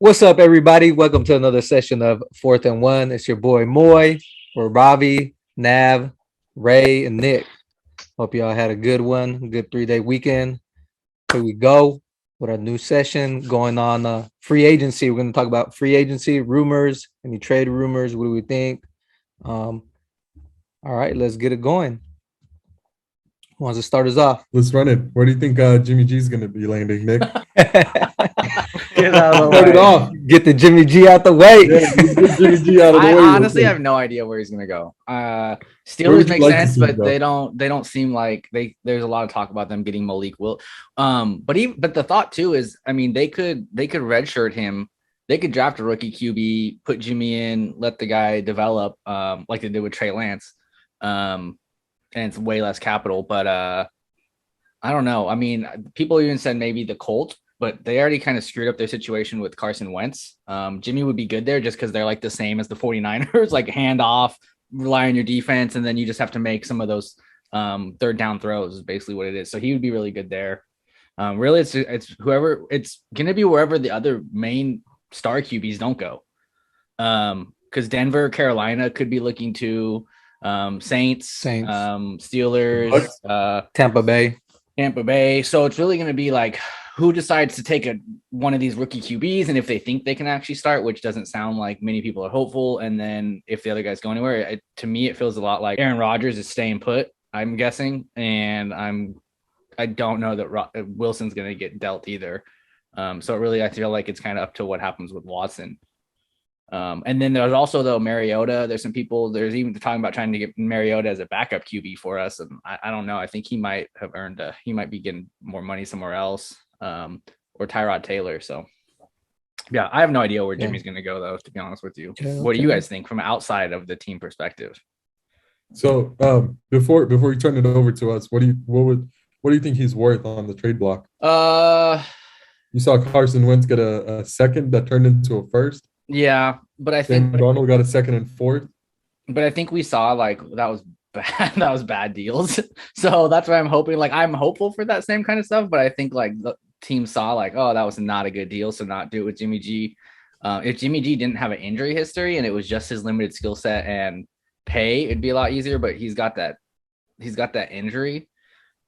What's up, everybody? Welcome to another session of Fourth and One. It's your boy Moy, or Ravi, Nav, Ray, and Nick. Hope y'all had a good one, good 3-day weekend. Here we go with our new session going on free agency. We're going to talk about free agency rumors, any trade rumors. What do we think? All right, let's get it going. Who wants to start us off? Let's run it. Where do you think Jimmy G is going to be landing, Nick? Get out of the Start it way. off. Get the Jimmy G out the way. Yeah, let's get Jimmy G out of the I way. honestly have no idea where he's gonna go. Steelers you make like to sense, see him but go? they don't seem like there's a lot of talk about them getting Malik Will. But the thought too is, I mean, they could redshirt him. They could draft a rookie QB, put Jimmy in, let the guy develop, like they did with Trey Lance. And it's way less capital, but I don't know. I mean, people even said maybe the Colts, but they already kind of screwed up their situation with Carson Wentz. Jimmy would be good there just because they're like the same as the 49ers, like hand off, rely on your defense, and then you just have to make some of those third down throws is basically what it is. So he would be really good there. Really, it's whoever it's gonna be wherever the other main star QBs don't go. Because Denver, Carolina could be looking to Saints, Steelers, Tampa Bay. So it's really going to be like who decides to take one of these rookie QBs, and if they think they can actually start, which doesn't sound like many people are hopeful. And then if the other guys go anywhere, to me, it feels a lot like Aaron Rodgers is staying put, I'm guessing. And I don't know that Wilson's going to get dealt either. So really, I feel like it's kind of up to what happens with Watson. And then there's also though Mariota. There's some people. There's even talking about trying to get Mariota as a backup QB for us, and I don't know. I think he might have earned. He might be getting more money somewhere else, or Tyrod Taylor. So, yeah, I have no idea where Jimmy's going to go though. To be honest with you, what do you guys think from outside of the team perspective? So before you turn it over to us, what do you think he's worth on the trade block? You saw Carson Wentz get a second that turned into a first. Yeah, but I think Donald got a second and fourth. But I think we saw like that was bad. That was bad deals. So that's why I'm hoping. Like I'm hopeful for that same kind of stuff. But I think like the team saw like, oh, that was not a good deal. So not do it with Jimmy G. If Jimmy G didn't have an injury history and it was just his limited skill set and pay, it'd be a lot easier. But he's got that injury.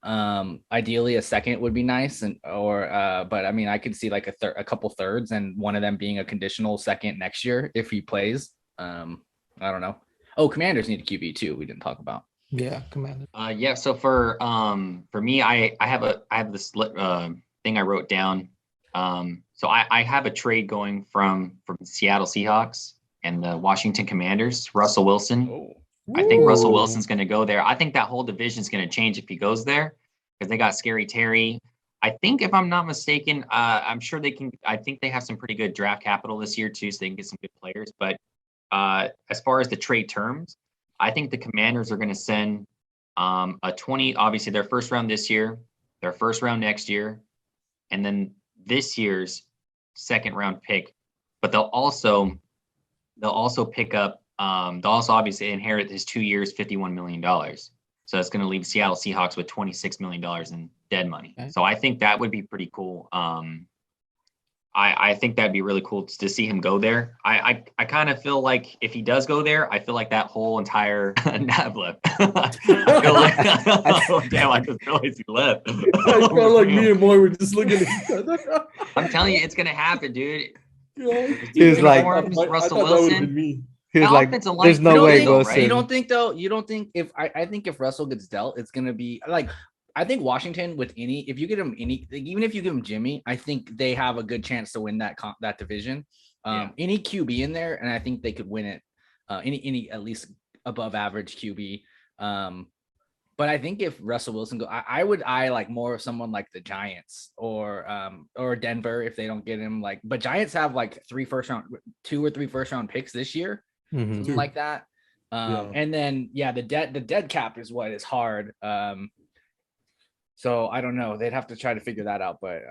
Ideally a second would be nice, but I mean I could see like a couple thirds and one of them being a conditional second next year if he plays. I don't know. Oh, Commanders need a QB too. We didn't talk about. Yeah, Commanders. Yeah. So for me, I have this thing I wrote down. So I have a trade going from Seattle Seahawks and the Washington Commanders. Russell Wilson. Oh. I think Russell Wilson's going to go there. I think that whole division is going to change if he goes there because they got Scary Terry. I think if I'm not mistaken, I'm sure they can. I think they have some pretty good draft capital this year too, so they can get some good players. But as far as the trade terms, I think the Commanders are going to send a 20. Obviously, their first round this year, their first round next year, and then this year's second round pick. But they'll also pick up. They'll also obviously inherit his 2 years, $51 million. So it's going to leave Seattle Seahawks with $26 million in dead money. Okay. So I think that would be pretty cool. I think that'd be really cool to see him go there. I kind of feel like if he does go there, I feel like that whole entire Nav left. I feel like, damn, I just realized he left. I felt like me and Moy were just looking at each other. I'm telling you, it's going to happen, dude. He's like, Russell Wilson. He was like, there's no way Wilson. Right? You don't think if I think if Russell gets dealt, it's gonna be like I think Washington if you get him even if you give him Jimmy, I think they have a good chance to win that division. Any QB in there, and I think they could win it. Any at least above average QB. But I think if Russell Wilson go, I would like more of someone like the Giants or Denver if they don't get him. Like, but Giants have like 2 or 3 first round picks this year. Something like that. And then the dead cap is what is hard. So I don't know. They'd have to try to figure that out. But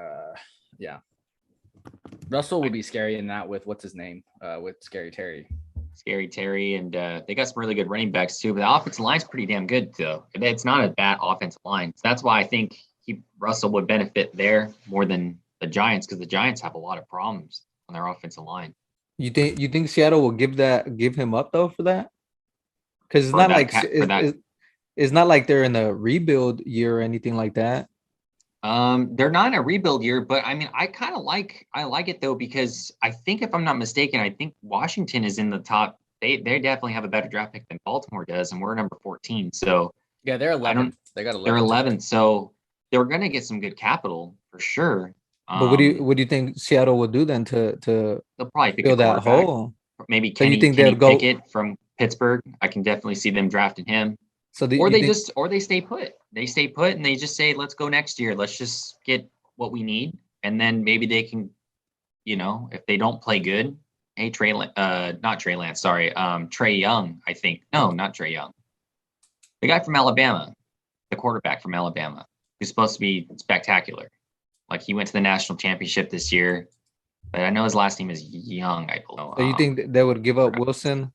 Russell would be scary in that with what's his name? With Scary Terry. Scary Terry, and they got some really good running backs too. But the offensive line's pretty damn good though. It's not a bad offensive line. So that's why I think Russell would benefit there more than the Giants, because the Giants have a lot of problems on their offensive line. You think Seattle will give him up though for that? Because it's For not that like ca- for that. it's not like they're in a rebuild year or anything like that. They're not in a rebuild year, but I mean, I like it though, because I think, if I'm not mistaken, I think Washington is in the top. They definitely have a better draft pick than Baltimore does, and we're number 14. So Yeah, they're 11th. They got 11th. they're 11th, so they're gonna get some good capital for sure. But what do you think Seattle will do then to They'll probably pick a fill that quarterback. hole? Maybe So you Kenny think they'll go- Pickett from Pittsburgh. I can definitely see them drafting him. So Or they stay put. They stay put and they just say, let's go next year. Let's just get what we need. And then maybe they can, if they don't play good, hey, not Trey Lance, sorry. Trey Young, I think. No, not Trey Young. The guy from Alabama, the quarterback from Alabama, who's supposed to be spectacular. Like, he went to the national championship this year, but I know his last name is Young, I believe. So you think they would give up Wilson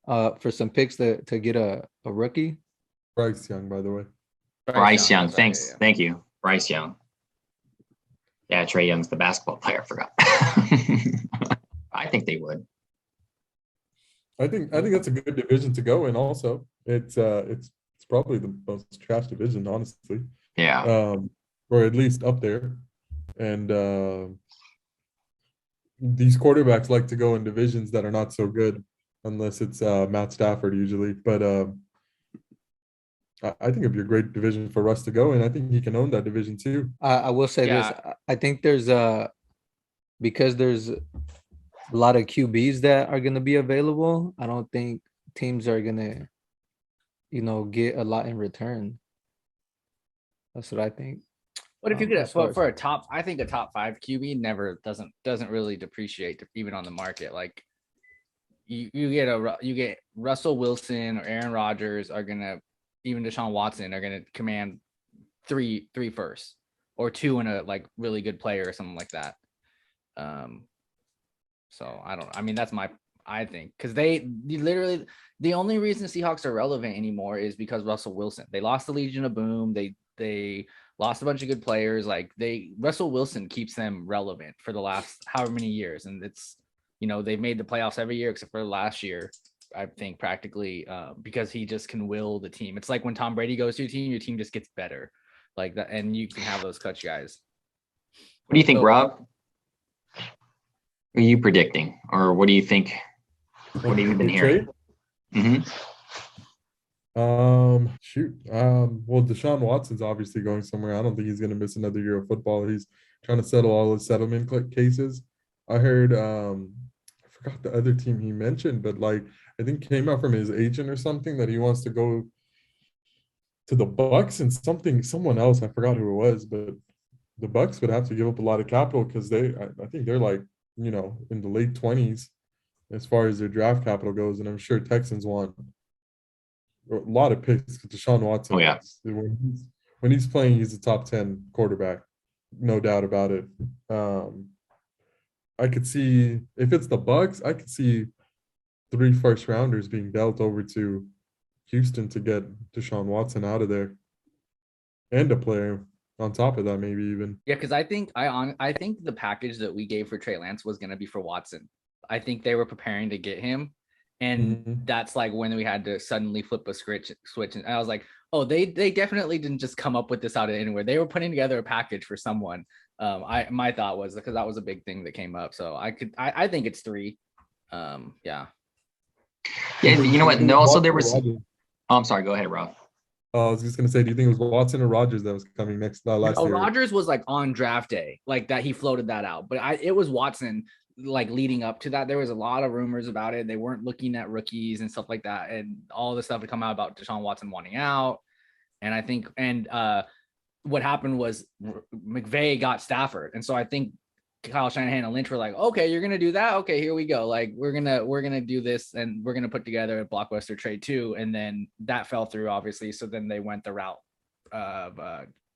for some picks to get a rookie? Bryce Young, by the way. Bryce Young. that's right, Thanks. yeah. Thank you. Bryce Young. Yeah, Trey Young's the basketball player. I forgot. I think they would. I think that's a good division to go in. Also, it's probably the most trash division, honestly. Yeah. Or at least up there. And these quarterbacks like to go in divisions that are not so good, unless it's Matt Stafford usually. But I think it'd be a great division for Russ to go in. I think he can own that division too. I will say this. I think there's because there's a lot of QBs that are going to be available. I don't think teams are going to, get a lot in return. That's what I think. What if you could as far for as- a top? I think a top 5 QB never doesn't really depreciate even on the market. Like you get Russell Wilson or Aaron Rodgers are gonna, even Deshaun Watson are gonna command three firsts or 2 in a like really good player or something like that. So I mean that's I think because they literally, the only reason Seahawks are relevant anymore is because Russell Wilson. They lost the Legion of Boom. They lost a bunch of good players. Like Russell Wilson keeps them relevant for the last however many years. And it's, they've made the playoffs every year except for last year, I think practically, because he just can will the team. It's like when Tom Brady goes to your team just gets better like that. And you can have those clutch guys. What do you think, So- Rob? What are you predicting? Or what do you think? What have you been hearing? Mm-hmm. Well, Deshaun Watson's obviously going somewhere. I don't think he's going to miss another year of football. He's trying to settle all his settlement cases. I heard, I forgot the other team he mentioned, but like, I think came out from his agent or something that he wants to go to the Bucks and someone else. I forgot who it was, but the Bucks would have to give up a lot of capital because I think they're like, in the late 20s as far as their draft capital goes. And I'm sure Texans want a lot of picks because Deshaun Watson. Oh, yeah. When he's playing, he's a top 10 quarterback, no doubt about it. I could see, if it's the Bucks, I could see 3 first rounders being dealt over to Houston to get Deshaun Watson out of there, and a player on top of that, maybe even. Yeah, because I think the package that we gave for Trey Lance was going to be for Watson. I think they were preparing to get him. And that's like when we had to suddenly flip a switch. And I was like, oh, they definitely didn't just come up with this out of anywhere. They were putting together a package for someone. My thought was, because that was a big thing that came up. So I think it's 3. Yeah. Yeah, you know what? No, also there was. Oh, I'm sorry. Go ahead, Rob. I was just gonna say, do you think it was Watson or Rodgers that was coming next last year? Rodgers was like on draft day, like that he floated that out. But it was Watson. Like leading up to that, there was a lot of rumors about it. They weren't looking at rookies and stuff like that, and all the stuff had come out about Deshaun Watson wanting out. And I think, what happened was McVay got Stafford, and so I think Kyle Shanahan and Lynch were like, "Okay, you're gonna do that. Okay, here we go. Like we're gonna do this, and we're gonna put together a blockbuster trade too." And then that fell through, obviously. So then they went the route of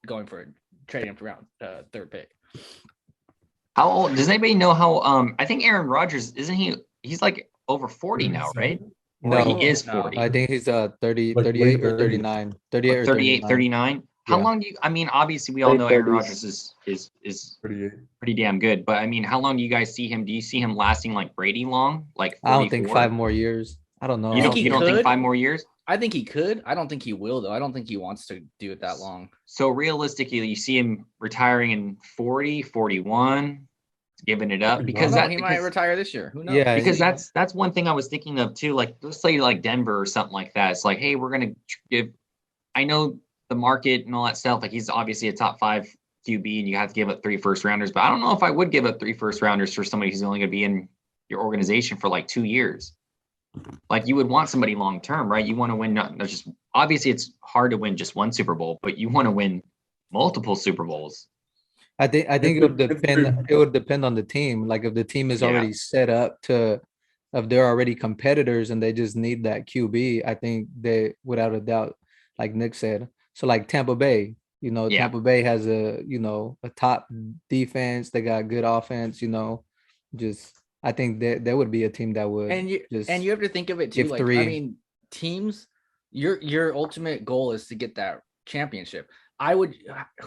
going for trading him for round 3rd pick. How old? Does anybody know how? I think Aaron Rodgers, isn't he? He's like over 40 now, right? No, Or he is 40. I think he's 30, Like 38 late or 39. 38 or 38, 39. 39. How Yeah. long do you? I mean, obviously, we all Late know Aaron 30s. Rodgers is 38. pretty damn good. But I mean, how long do you guys see him? Do you see him lasting like Brady long? Like I don't think 44? 5 more years. I don't know. You I think don't he You don't think could? 5 more years? I think he could. I don't think he will though. I don't think he wants to do it that long. So realistically, you see him retiring in 40, 41, giving it up Pretty because long. No, that he might because, retire this year. Who knows? Yeah, because that's one thing I was thinking of too. Like let's say like Denver or something like that. It's like, hey, we're gonna give. I know the market and all that stuff. Like he's obviously a top 5 QB, and you have to give up 3 first rounders. But I don't know if I would give up 3 first rounders for somebody who's only going to be in your organization for like 2 years. Like you would want somebody long term, right? You want to win not just obviously it's hard to win just one Super Bowl, but you want to win multiple Super Bowls. I think it would depend. It would depend on the team. Like if the team is Yeah. already set up to, if they're already competitors and they just need that QB, I think they, without a doubt, like Nick said. So like Tampa Bay, Yeah. Tampa Bay has a top defense. They got good offense. Just I think that there would be a team that would And you just have to think of it too. give Like I 3. mean, teams, your ultimate goal is to get that championship. I would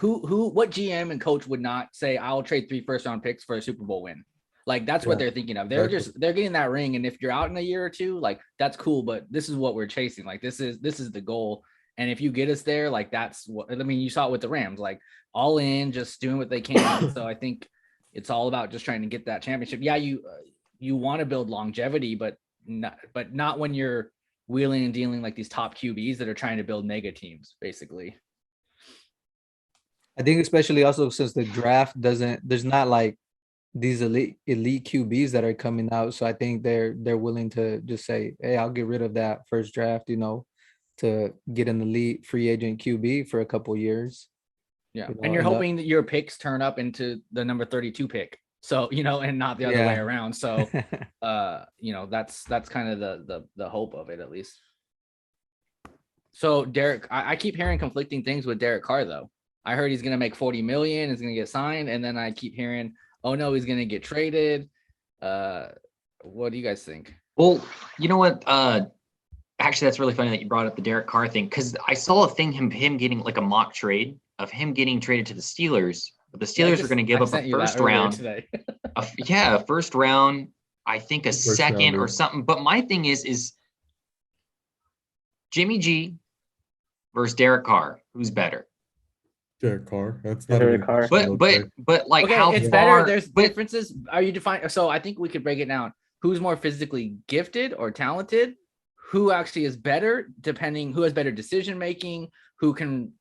what GM and coach would not say I'll trade 3 first round picks for a Super Bowl win? Like that's what Yeah, they're thinking of. They're exactly. they're getting that ring, and if you're out in a year or two, like that's cool, but this is what we're chasing. Like this is the goal. And if you get us there, like that's what I mean, you saw it with the Rams, like all in, just doing what they can. So I think it's all about just trying to get that championship. Yeah, you want to build longevity, but not when you're wheeling and dealing like these top QBs that are trying to build mega teams, basically. I think especially also since the draft there's not like these elite QBs that are coming out. So I think they're willing to just say, hey, I'll get rid of that first draft, to get an elite free agent QB for a couple years. Yeah. You know, And you're and hoping that your picks turn up into the number 32 pick. So, and not the other way Yeah. around. So, that's kind of the hope of it, at least. So Derek, I keep hearing conflicting things with Derek Carr, though. I heard he's going to make 40 million, is going to get signed. And then I keep hearing, oh no, he's going to get traded. What do you guys think? Well, you know what? Actually, that's really funny that you brought up the Derek Carr thing because I saw a thing him getting like a mock trade of him getting traded to the Steelers. But the Steelers were going to give up a first round today. a first round. I think a First second rounder. or something. But my thing is Jimmy G versus Derek Carr. Who's better? Derek Carr. That's not Derek even Carr. But like Okay, how it's far? better. There's but differences. Are you defining? So I think we could break it down. Who's more physically gifted or talented? Who actually is better? Depending, who has better decision making? Who can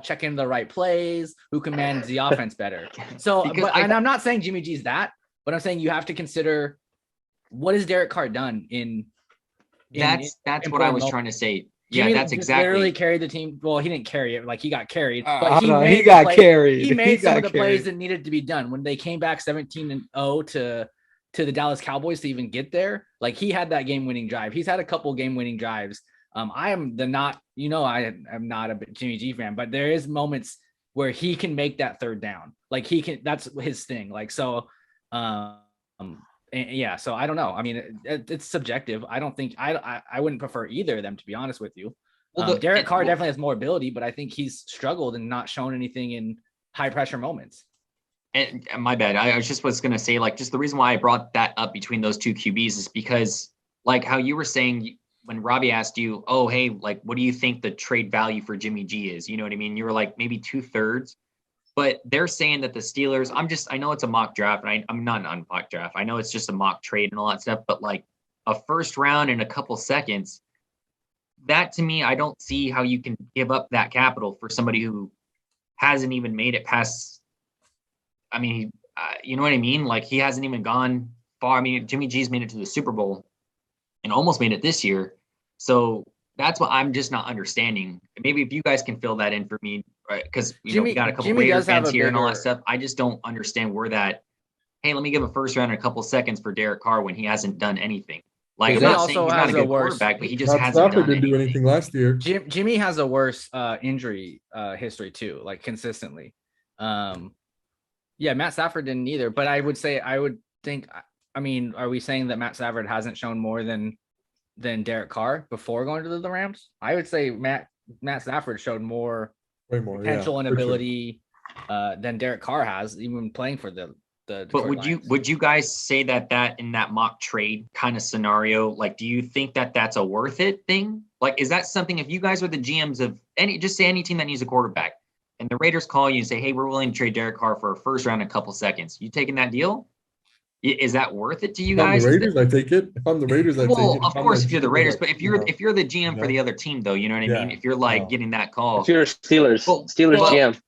check in the right plays? Who can manage the offense better? So, and I'm not saying Jimmy G's that, but I'm saying you have to consider what has Derek Carr done in that's what I was trying to say. Jimmy Yeah, that's just exactly. literally carried the team. Well, he didn't carry it, like he got carried, I but don't know, made he the got play- carried. He made some got of the carried. plays that needed to be done when they came back 17-0 to the Dallas Cowboys to even get there. Like he had that game-winning drive. He's had a couple game-winning drives. I am not a Jimmy G fan, but there is moments where he can make that third down. Like he can. That's his thing. Like so. Yeah, so I don't know. I mean, it's subjective. I don't think I wouldn't prefer either of them, to be honest with you. Derek Carr definitely has more ability, but I think he's struggled and not shown anything in high pressure moments. And my bad. I was going to say, like, just the reason why I brought that up between those two QBs is because, like, how you were saying when Robbie asked you, oh, hey, like, what do you think the trade value for Jimmy G is? You know what I mean? You were like maybe 2/3. But they're saying that the Steelers, I know it's a mock draft, and I'm not on mock draft. I know it's just a mock trade and all that stuff, but like a first round in a couple seconds, that to me, I don't see how you can give up that capital for somebody who hasn't even made it past. I mean, you know what I mean? Like he hasn't even gone far. I mean, Jimmy G's made it to the Super Bowl and almost made it this year. So that's what I'm just not understanding. Maybe if you guys can fill that in for me, right? Because we got a couple Raiders fans here and all that stuff. I just don't understand where that. Hey, let me give a first round in a couple seconds for Derek Carr when he hasn't done anything. Like I'm not saying he's not a good quarterback, but he just hasn't Stafford done didn't do anything last year. Jimmy has a worse injury history too, like consistently. Yeah, Matt Stafford didn't either, but I would think. I mean, are we saying that Matt Stafford hasn't shown more than Derek Carr before going to the Rams? I would say Matt Matt Stafford showed more way more potential and for sure. ability than Derek Carr has, even playing for the But Detroit would you guys say that in that mock trade kind of scenario, like, do you think that that's a worth it thing? Like, is that something, if you guys are the GMs of just say any team that needs a quarterback, and the Raiders call you and say, hey, we're willing to trade Derek Carr for a first round in a couple seconds, you taking that deal? Is that worth it to you guys? If I'm the Raiders, I take it. If I'm the Raiders, I take it. Well, of course, if you're the Raiders, but if you're the GM for the other team, though, you know what I mean? If you're like getting that call, if you're Steelers, Steelers GM.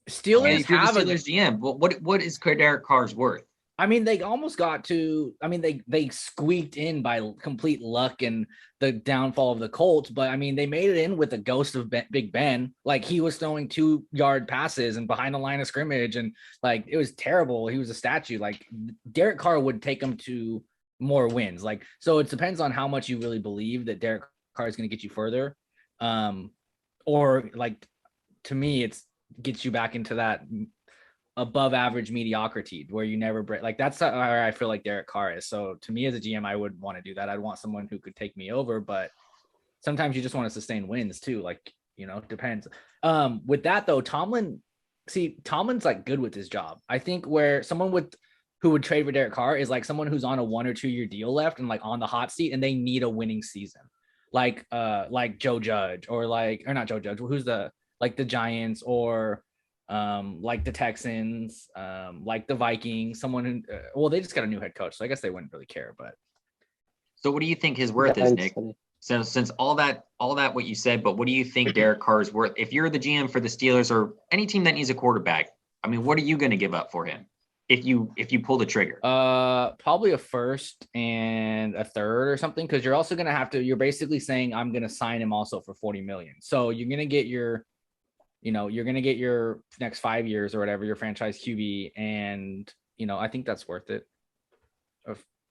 Steelers if you're the have Steelers GM, what is Derek Carr's worth? I mean, they almost got to. I mean, they squeaked in by complete luck and the downfall of the Colts. But I mean, they made it in with the ghost of Big Ben. Like, he was throwing 2-yard passes and behind the line of scrimmage, and like, it was terrible. He was a statue. Like, Derek Carr would take them to more wins. Like, so it depends on how much you really believe that Derek Carr is going to get you further, or like, to me, it's gets you back into that above average mediocrity where you never break. Like, that's where I feel like Derek Carr is. So to me as a GM, I would want to do that. I'd want someone who could take me over, but sometimes you just want to sustain wins too. Like, you know, depends. With that though, Tomlin's like good with his job. I think where someone who would trade for Derek Carr is like someone who's on a 1 or 2 year deal left and like on the hot seat and they need a winning season. Like Joe Judge or not Joe Judge. Who's the Giants or like the Texans, like the Vikings, someone who, they just got a new head coach, so I guess they wouldn't really care. But so what do you think his worth is, Nick? So since all that what you said, but what do you think Derek Carr's worth? If you're the GM for the Steelers or any team that needs a quarterback, I mean, what are you going to give up for him if you pull the trigger? Probably a first and a third or something, because you're also going to have to. You're basically saying I'm going to sign him also for $40 million. So you're going to get your next 5 years or whatever, your franchise QB. And, I think that's worth it.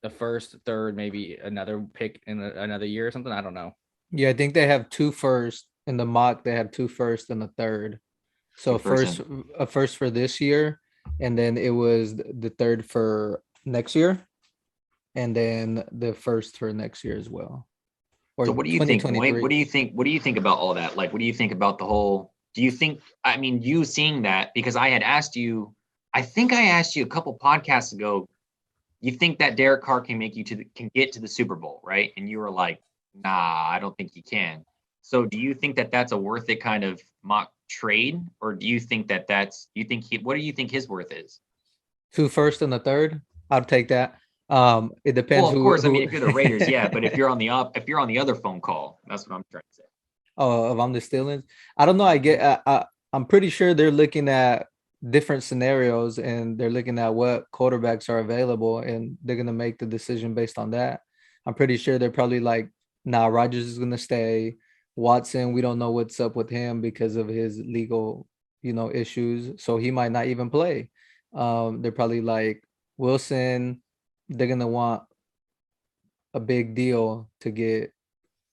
The first, third, maybe another pick in another year or something. I don't know. Yeah, I think they have 2 first in the mock. They have 2 first and a third. So a first for this year. And then it was the third for next year. And then the first for next year as well. So what do you think? What do you think? What do you think about all that? Like, what do you think about the whole? Do you think? I mean, you seeing that, because I had asked you. I think I asked you a couple podcasts ago. You think that Derek Carr can get to the Super Bowl, right? And you were like, nah, I don't think he can. So do you think that that's a worth it kind of mock trade, or do you think what do you think his worth is? 2 first and a third. I'll take that. It depends. Well, of course. I mean, if you're the Raiders, yeah. But if you're on the other phone call, that's what I'm trying to say. Oh, if I'm the Steelers, I don't know. I'm pretty sure they're looking at different scenarios and they're looking at what quarterbacks are available and they're gonna make the decision based on that. I'm pretty sure they're probably like, nah, Rodgers is gonna stay. Watson, we don't know what's up with him because of his legal, issues. So he might not even play. They're probably like Wilson. They're gonna want a big deal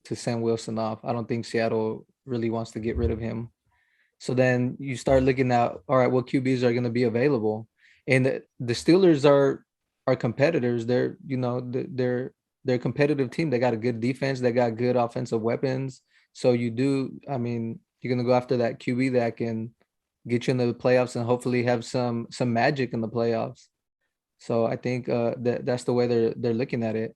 to send Wilson off. I don't think Seattle really wants to get rid of him. So then you start looking at, all right, what QBs are going to be available, and the Steelers are competitors. They're they're a competitive team. They got a good defense. They got good offensive weapons. So you're going to go after that QB that can get you into the playoffs and hopefully have some magic in the playoffs. So I think that's the way they're looking at it.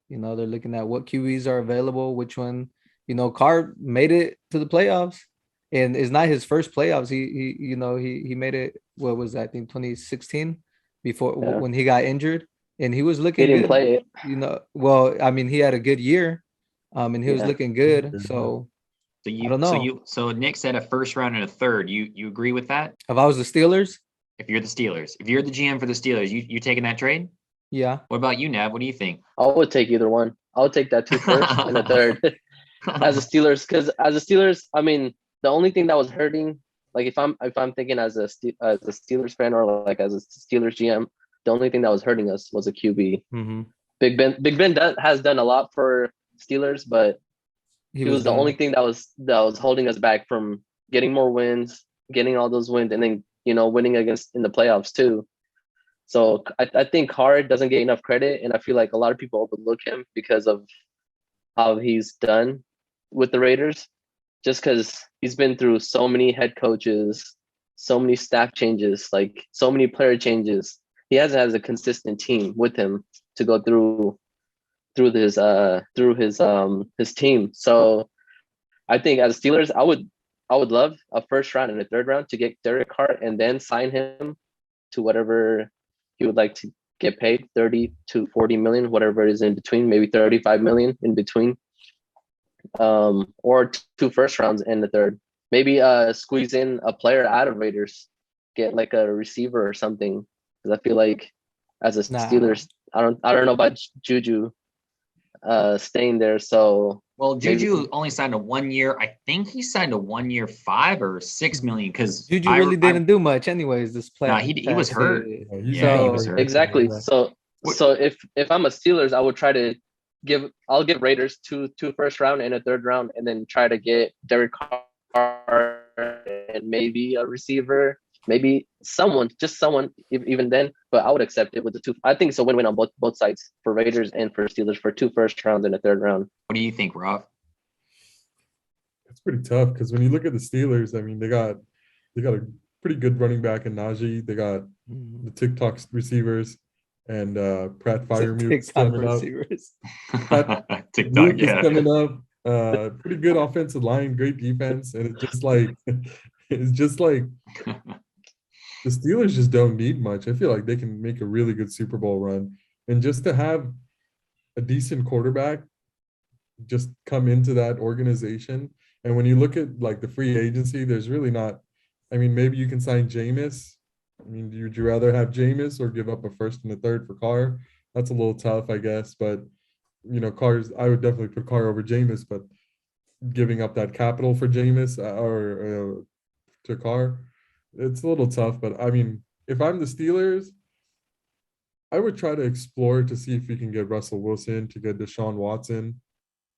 They're looking at what QBs are available, which one. Carr made it to the playoffs, and it's not his first playoffs. He made it. What was that? I think 2016, when he got injured, and he was looking. He didn't good. play it. Well, I mean, he had a good year, and he was looking good. So I don't know. So Nick said a first round and a third. You agree with that? If I was the Steelers, if you're the Steelers, if you're the GM for the Steelers, you taking that trade? Yeah. What about you, Nav? What do you think? I would take either one. I would take that 2 first and a third as a Steelers. I mean, the only thing that was hurting, like if I'm thinking as a Steelers fan or like as a Steelers GM, the only thing that was hurting us was a QB. Mm-hmm. Big Ben has done a lot for Steelers, but he was the only thing that was holding us back from getting more wins, getting all those wins, and then winning in the playoffs too. So I think Carr doesn't get enough credit, and I feel like a lot of people overlook him because of how he's done with the Raiders. just because he's been through so many head coaches, so many staff changes, like so many player changes. He hasn't has a consistent team with him to go through his team. So I think as Steelers, I would love a first round and a third round to get Derek Carr and then sign him to whatever he would like to get paid, 30 to 40 million, whatever is in between, maybe 35 million in between. Or 2 first rounds and the third. Maybe squeeze in a player out of Raiders, get like a receiver or something. Because I feel like as a Steelers, I don't know about Juju staying there. So well, Juju only signed a 1 year. I think he signed a 1 year, 5 or 6 million because Juju really didn't do much anyways this play. No, he was hurt. he was hurt. Exactly. So if I'm a Steelers, I would try to I'll give Raiders two first round and a third round, and then try to get Derek Carr and maybe a receiver, maybe someone, even then. But I would accept it with the 2. I think it's a win-win on both sides for Raiders and for Steelers for 2 first rounds and a third round. What do you think, Rob? It's pretty tough because when you look at the Steelers, I mean, they got a pretty good running back in Najee. They got the TikTok receivers. And Pratt Freiermuth coming up. TikTok, is coming up. Pretty good offensive line, great defense, and it's just like the Steelers just don't need much. I feel like they can make a really good Super Bowl run, and just to have a decent quarterback just come into that organization. And when you look at like the free agency, there's really not. I mean, maybe you can sign Jameis. I mean, would you rather have Jameis or give up a first and a third for Carr? That's a little tough, I guess. But, I would definitely put Carr over Jameis, but giving up that capital for Jameis or to Carr, it's a little tough. But, I mean, if I'm the Steelers, I would try to explore to see if you can get Russell Wilson, to get Deshaun Watson,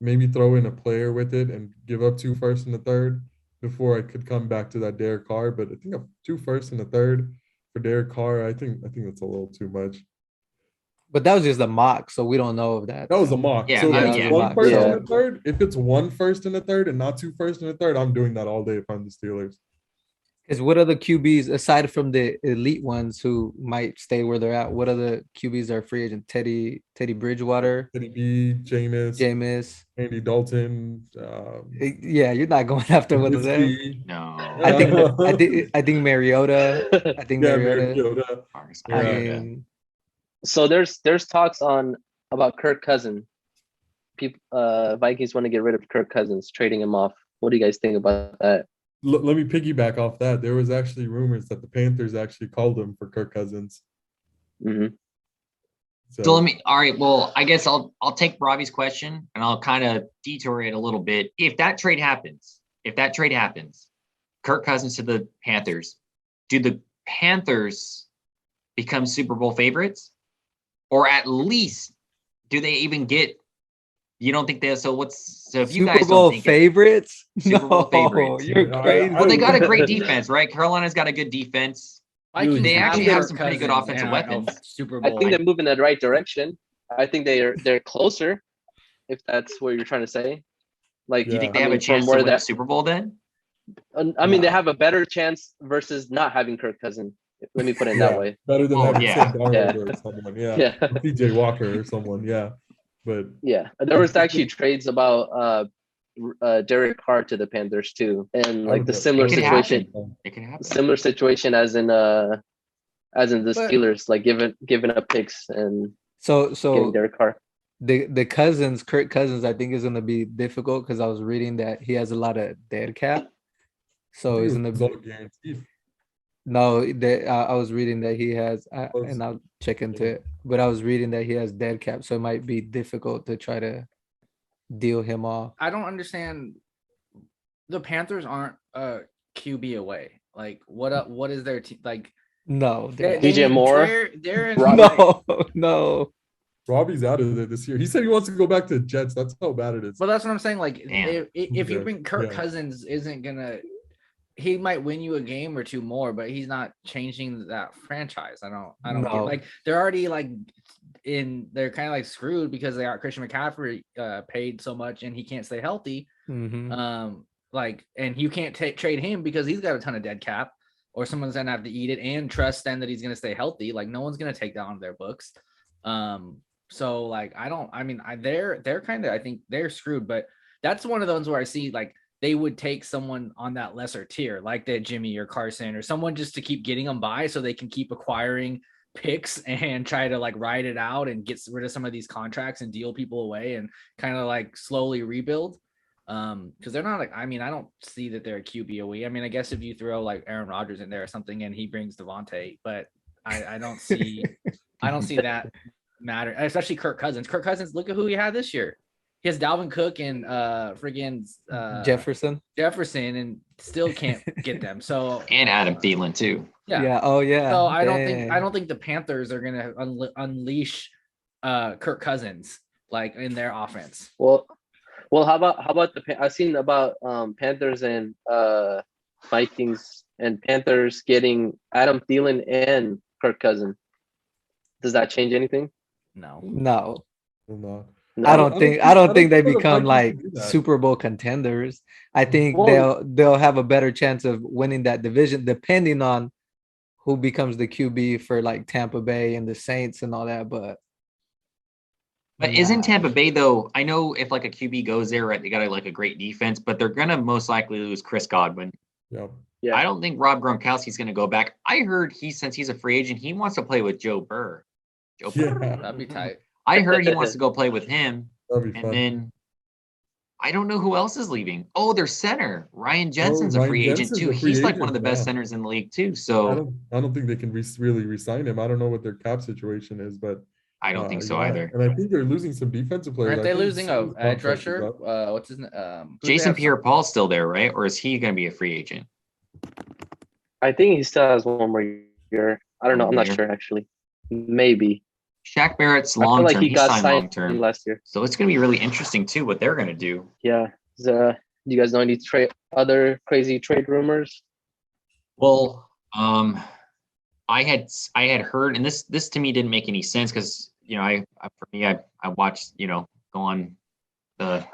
maybe throw in a player with it and give up 2 first and a third before I could come back to that Derek Carr. But I think 2 first and a third for Derek Carr, I think that's a little too much. But that was just a mock, so we don't know if that. That was a mock. Yeah, so yeah. 1 first and a third. If it's 1 first and a third and not 2 first and a third, I'm doing that all day if I'm the Steelers. Because what other QBs, aside from the elite ones who might stay where they're at, what other QBs are free agent? Teddy Bridgewater, Teddy B, Jameis, Andy Dalton. Yeah, you're not going after one of them. No, I think Mariota. I think Mariota. I mean, so there's talks about Kirk Cousins. People, Vikings want to get rid of Kirk Cousins, trading him off. What do you guys think about that? Let me piggyback off that. There was actually rumors that the Panthers actually called him for Kirk Cousins. Mm-hmm. So all right. Well, I guess I'll take Robbie's question and I'll kind of detour it a little bit. If that trade happens, Kirk Cousins to the Panthers, do the Panthers become Super Bowl favorites? Or at least do they even get? You don't think they? So if you guys Super Bowl don't think favorites? Super Bowl favorites. You're crazy. Well, they got a great defense, right? Carolina's got a good defense. They actually have some pretty good offensive weapons. Super Bowl. I think they're moving in the right direction. I think they're closer, if that's what you're trying to say. Like, you think they have a chance to win the Super Bowl then? I mean, they have a better chance versus not having Kirk Cousins. Let me put it that way. Better than having yeah. Sam Darnold or someone. Yeah. PJ Walker or someone. Yeah. But yeah, there was actually trades about Derek Carr to the Panthers too, and like the similar situation. It can happen. Similar situation as in the Steelers, like giving up picks and so getting Derek Carr. The Kirk Cousins, I think is going to be difficult because I was reading that he has a lot of dead cap. So he's going to be guaranteed. No, I was reading that he has, and I'll check into it. But I was reading that he has dead cap, so it might be difficult to try to deal him off. I don't understand. The Panthers aren't a QB away. Like, what is their team like? No, DJ Moore. They're no. Robbie's out of there this year. He said he wants to go back to the Jets. That's how bad it is. Well, that's what I'm saying. Like, if you bring Kirk Cousins, isn't gonna. He might win you a game or two more, but he's not changing that franchise. I don't know. Like, they're already like they're kind of like screwed because they got Christian McCaffrey paid so much and he can't stay healthy. Mm-hmm. Like, and you can't trade him because he's got a ton of dead cap, or someone's gonna have to eat it and trust then that he's gonna stay healthy. Like, no one's gonna take that on their books. So like, they're kind of, I think they're screwed, but that's one of those where I see like they would take someone on that lesser tier, like that Jimmy or Carson or someone, just to keep getting them by so they can keep acquiring picks and try to like ride it out and get rid of some of these contracts and deal people away and kind of like slowly rebuild. Because they're not like, I don't see that they're a QB away. I guess if you throw like Aaron Rodgers in there or something and he brings Devontae, but I don't see that matter, especially Kirk Cousins. Look at who he had this year. He has Dalvin Cook and friggin' Jefferson and still can't get them. So and Adam Thielen too. Yeah. Oh yeah. So I don't think the Panthers are gonna unleash Kirk Cousins like in their offense. Well, how about I've seen about Panthers and Vikings and Panthers getting Adam Thielen and Kirk Cousins. Does that change anything? No. No. I don't think they become like Super Bowl contenders. I think they'll have a better chance of winning that division depending on who becomes the QB for like Tampa Bay and the Saints and all that. But isn't Tampa Bay though? I know if like a QB goes there, right, they got like a great defense, but they're gonna most likely lose Chris Godwin. Yep. Yeah. I don't think Rob Gronkowski's gonna go back. I heard since he's a free agent, he wants to play with Joe Burr. That'd be tight. I heard he wants to go play with him. That'd be fun. Then I don't know who else is leaving. Oh, their center, Ryan Jensen's a free agent too. He's like one of the best centers in the league too. So I don't think they can really re-sign him. I don't know what their cap situation is, but I don't think so either. And I think they're losing some defensive players. Aren't they losing a edge rusher? What's his name? Jason Pierre-Paul's still there, right? Or is he going to be a free agent? I think he still has one more year. I don't know. I'm not sure actually. Maybe. Shaq Barrett's long term. He got signed long term last year. So it's going to be really interesting too what they're going to do. Yeah. Do you guys know any other crazy trade rumors? Well, I had heard, and this to me didn't make any sense because I watched go on the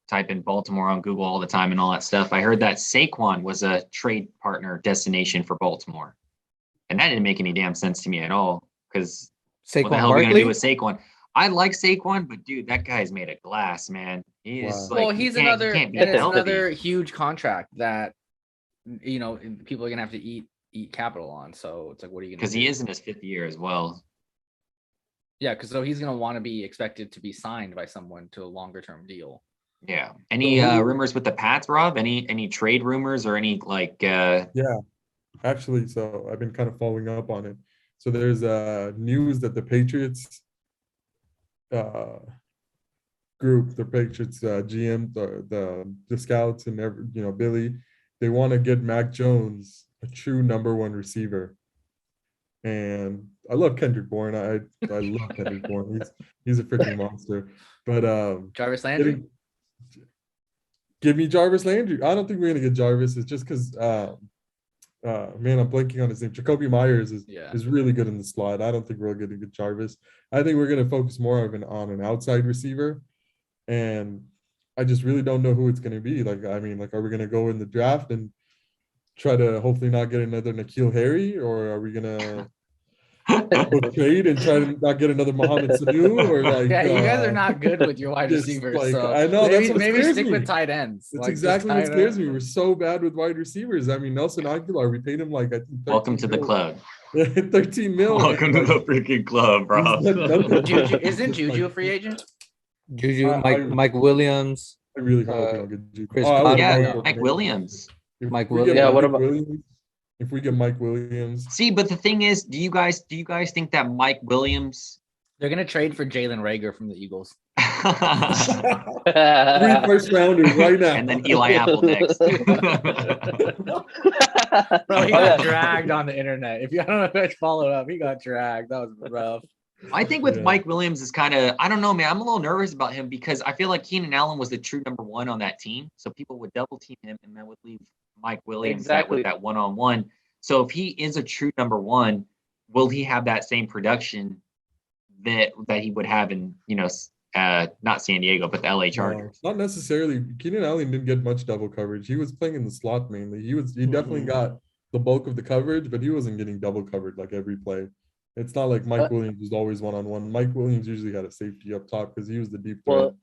type in Baltimore on Google all the time and all that stuff. I heard that Saquon was a trade partner destination for Baltimore, and that didn't make any damn sense to me at all because what the hell are we gonna do with Saquon? I like Saquon, but dude, that guy's made of glass, man. He's another huge contract that people are gonna have to eat capital on. So it's like, what are you gonna do? Because he is in his 5th year as well. Yeah, because so he's gonna want to be expected to be signed by someone to a longer term deal. Yeah. Any rumors with the Pats, Rob? Any trade rumors or any like? Yeah, actually, so I've been kind of following up on it. So there's news that the Patriots group, the Patriots GM, the scouts and Billy, they want to get Mac Jones a true number 1 receiver. And I love Kendrick Bourne. I love Kendrick Bourne. He's a freaking monster. But Jarvis Landry. Give me Jarvis Landry. I don't think we're gonna get Jarvis. It's just because man, I'm blanking on his name. Jacoby Myers is really good in the slot. I don't think we're gonna get Jarvis. I think we're gonna focus more on an outside receiver. And I just really don't know who it's gonna be. Like, are we gonna go in the draft and try to hopefully not get another N'Keal Harry, or are we gonna go trade and try to not get another Mohamed Sanu? Or like, you guys are not good with your wide receivers. Like, so I know maybe stick with tight ends. That's exactly what scares me. We're so bad with wide receivers. Nelson Aguilar, we paid him like I think. Welcome to the club. 13 mil. Welcome to the freaking club, bro. Isn't Juju a free agent? Juju, Mike Williams. I really hope we don't get Juju. Chris Mike Williams. Mike Williams. Yeah, what about if we get Mike Williams? See, but the thing is, do you guys think that Mike Williams? They're gonna trade for Jalen Reagor from the Eagles. 3 first rounders right now, and then Eli Apple next. Bro, he got dragged on the internet. I don't know if you guys followed up, he got dragged. That was rough. I think with Mike Williams is kind of, I don't know, man. I'm a little nervous about him because I feel like Keenan Allen was the true number 1 on that team. So people would double team him and that would leave Mike Williams with that one-on-one. So if he is a true number 1, will he have that same production that he would have in, not San Diego, but the LA Chargers. No, not necessarily. Keenan Allen didn't get much double coverage. He was playing in the slot mainly. He definitely got the bulk of the coverage, but he wasn't getting double covered like every play. It's not like Mike Williams was always one-on-one. Mike Williams usually had a safety up top because he was the deep threat. Well,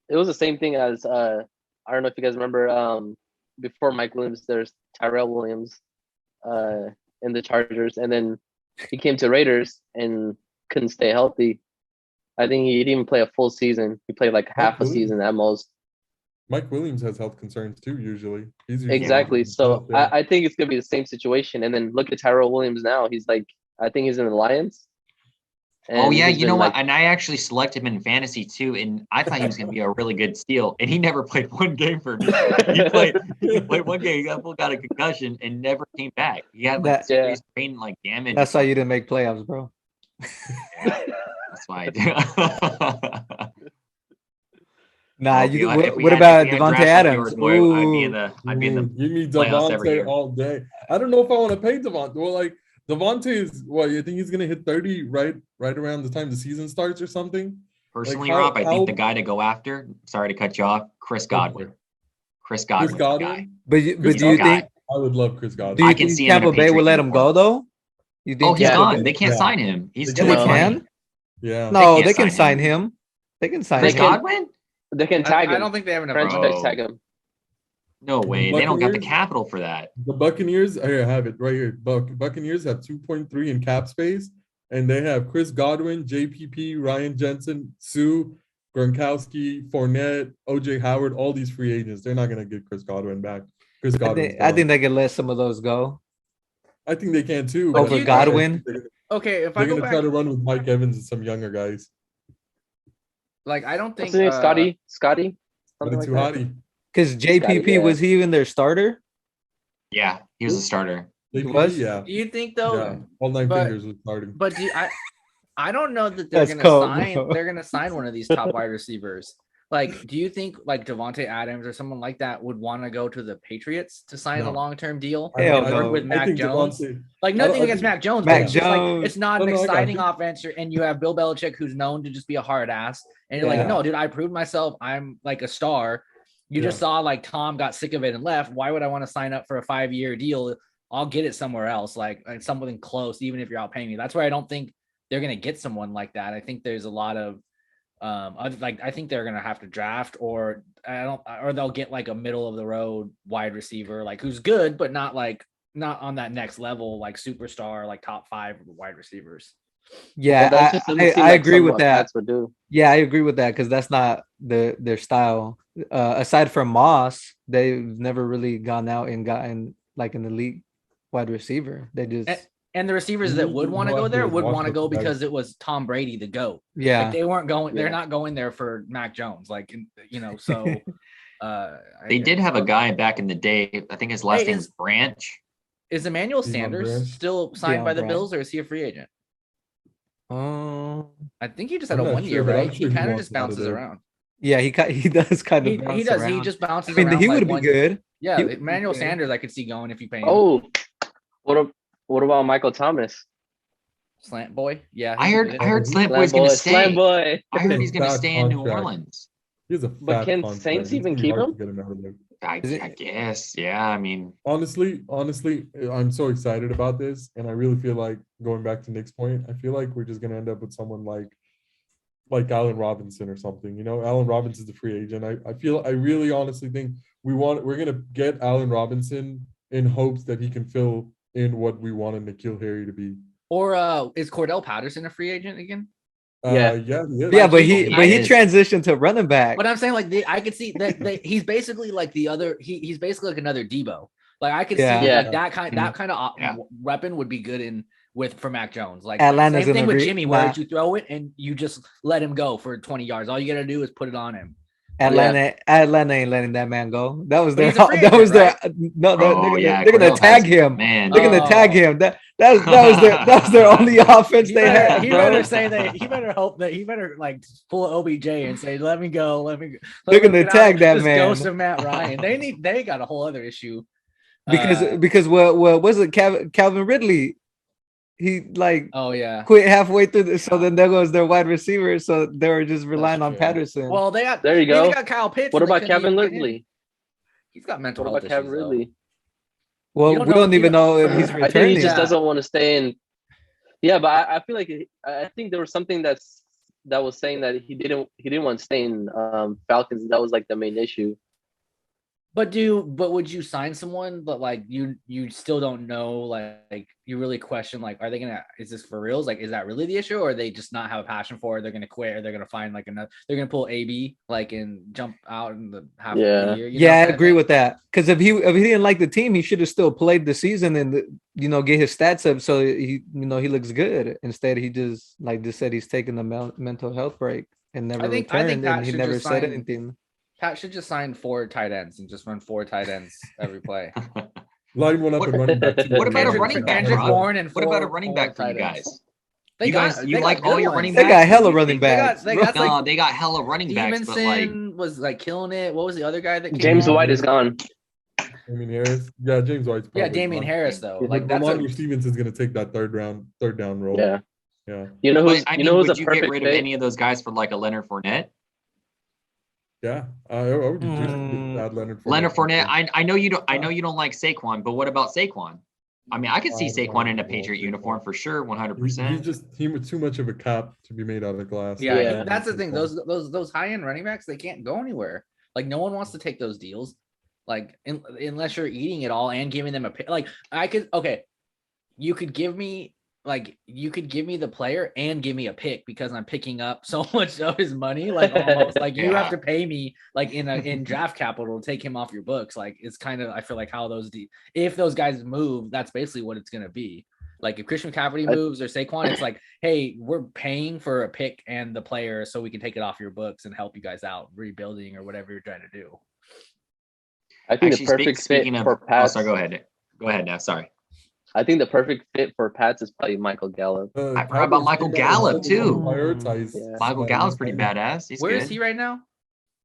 it was the same thing as I don't know if you guys remember before Mike Williams, there's Tyrell Williams in the Chargers, and then he came to Raiders and couldn't stay healthy. I think he didn't even play a full season. He played like half a season at most. Mike Williams has health concerns too, usually. Exactly. So I think it's going to be the same situation. And then look at Tyrell Williams now. He's like, I think he's in the Lions. Oh, yeah. You know what? And I actually selected him in fantasy too. And I thought he was going to be a really good steal. And he never played one game for me. He played one game. He got a concussion and never came back. He had like serious brain damage. That's why you didn't make playoffs, bro. That's why I do. Nah, what about Devontae Adams? I'd be in the give me Devontae all day. I don't know if I want to pay Devontae. Well, like Devontae is what you think he's gonna hit 30 right around the time the season starts or something? Personally, Rob, I think the guy to go after, sorry to cut you off, Chris Godwin. Chris Godwin. But do you think I would love Chris Godwin? Do you think Tampa Bay will let him go though? You think he's gone. They can't sign him. He's too much money. Yeah. No, they can sign him. They can sign him. Godwin? They can tag him. I don't think they have enough franchise tag him. No way. They don't got the capital for that. The Buccaneers, I have it right here. Buccaneers have 2.3 in cap space, and they have Chris Godwin, JPP, Ryan Jensen, Sue, Gronkowski, Fournette, OJ Howard, all these free agents. They're not going to get Chris Godwin back. I think they can let some of those go. I think they can too. Over Godwin? Okay, if they're going to try to run with Mike Evans and some younger guys. Like, I don't think... What's his name? Scotty? Something like that. Because JPP, was he even their starter? Yeah, he was a starter. He was? Yeah. Do you think, though... Yeah, all 9 fingers was starting. But I don't know that they're going to sign one of these top wide receivers. Like, do you think like Devontae Adams or someone like that would want to go to the Patriots to sign a long-term deal with Mac Jones? Like, nothing against Mac Jones. It's not an exciting offense, and you have Bill Belichick, who's known to just be a hard ass. And you're like, no, dude, I proved myself. I'm like a star. You just saw like Tom got sick of it and left. Why would I want to sign up for a 5-year deal? I'll get it somewhere else, like something close, even if you're outpaying me. That's where I don't think they're going to get someone like that. I think there's a lot of I think they're gonna have to draft, or they'll get like a middle of the road wide receiver, like who's good but not on that next level, like superstar, like top 5 wide receivers. Yeah, I agree with that. Yeah, I agree with that because that's not their style. Aside from Moss, they've never really gone out and gotten like an elite wide receiver. They just and the receivers that would want to go there would want to go because it was Tom Brady the GOAT. Yeah. Like they weren't going, they're not going there for Mac Jones. Like, so they did have a guy back in the day. I think his last name is Branch. Is Emmanuel Sanders still signed by the Bills, or is he a free agent? I think he just had a 1 year, right? He kind of just bounces around. Yeah, he does kind of bounce around. He just bounces around. He would be good. Yeah, Emmanuel Sanders I could see going if you pay him. Oh, what about Michael Thomas? Slant boy? Yeah. I heard Slant Boy's going to stay. Slant boy. I heard he's going to stay in New Orleans. But can Saints even keep him? I guess. Yeah, I mean. Honestly, I'm so excited about this. And I really feel like, going back to Nick's point, I feel like we're just going to end up with someone like Allen Robinson or something. Allen Robinson's a free agent. I really honestly think we're going to get Allen Robinson in hopes that he can fill in what we wanted N'Keal Harry to be. Or is Cordell Patterson a free agent again? Yeah, but he transitioned to running back. But I'm saying I could see that he's basically like the other. He's basically like another Debo. Like I could see like that kind of weapon would be good for Mac Jones. Like Atlanta's same thing with Jimmy, where you throw it and you just let him go for 20 yards. All you got to do is put it on him. Atlanta ain't letting that man go. That was their. They're gonna tag him. Man. They're gonna tag him. That was their only offense they had. He better say that. He better hope that. He better like pull OBJ and say, "Let me go. Let me." They're gonna tag that man. Ghost of Matt Ryan. They got a whole other issue because what was it? Calvin Ridley he like Oh yeah. quit halfway through. So then there goes their wide receiver. So they were just relying on true. Patterson. Well, they got There you they go. got Kyle Pitts. What and they about couldn't Kevin even get him. Ridley? He's got mental What health about Kevin issues. Ridley? Well, You don't we know- don't you even know if he's I returning. think he just Yeah. doesn't want to stay in. Yeah, but I feel like I think there was something that was saying that he didn't want to stay in Falcons. That was like the main issue. But would you sign someone? But like you still don't know. Like you really question. Like, are they gonna? Is this for reals? Like, is that really the issue, or they just not have a passion for it? They're gonna quit, or they're gonna find like another. They're gonna pull AB like and jump out in the half of Yeah. the year. Yeah, I kind of agree thing? with that. Because if he didn't like the team, he should have still played the season and get his stats up so he he looks good. Instead, he just said he's taking the mental health break and never I think returned, Pat and he should never just said sign- anything. Pat should just sign 4 tight ends and just run 4 tight ends every play. Line one up What- and running back. too. What about a Kendrick- running back, Kendrick Rob? Bourne and What about a 4 running back for you tight ends. guys? They You got- guys, they you got like all good your ones. running They backs? got hella You running think- backs. They bro. got, No, they got hella running backs, but like Stevenson was like killing it. What was the other guy that came James out? White is gone. Damien Harris. Yeah, James White's Yeah, probably Damian gone. Harris though. But Like that's Ramondre a, Stevens is gonna take that third down role. Yeah. Yeah. You know but, who's I you mean, know who's would a you get perfect rid of fit? any of those guys for like a Leonard Fournette? Yeah. I would be just add Leonard Fournette. Leonard Fournette. I know you don't. I know you don't like Saquon, but what about Saquon? I mean, I could see Saquon in a Patriot uniform for sure, 100%. He's just was too much of a cap to be made out of glass. yeah, Yeah. that's the thing. Those high end running backs, they can't go anywhere. Like no one wants to take those deals. Like unless you're eating it all and giving them a pick. Like I could you could give me the player and give me a pick because I'm picking up so much of his money. Like almost like you have to pay me like in draft capital to take him off your books. Like it's kind of I feel like how if those guys move, that's basically what it's gonna be. Like if Christian McCaffrey moves or Saquon, it's like, hey, we're paying for a pick and the player so we can take it off your books and help you guys out rebuilding or whatever you're trying to do. I think Actually, the perfect speaking fit of, for Pats. sorry, go ahead. Go ahead now. Sorry. I think the perfect fit for Pats is probably Michael Gallup. I forgot about Michael Gallup, too. Yeah. Michael Gallup's pretty badass. He's Where good. is he right now?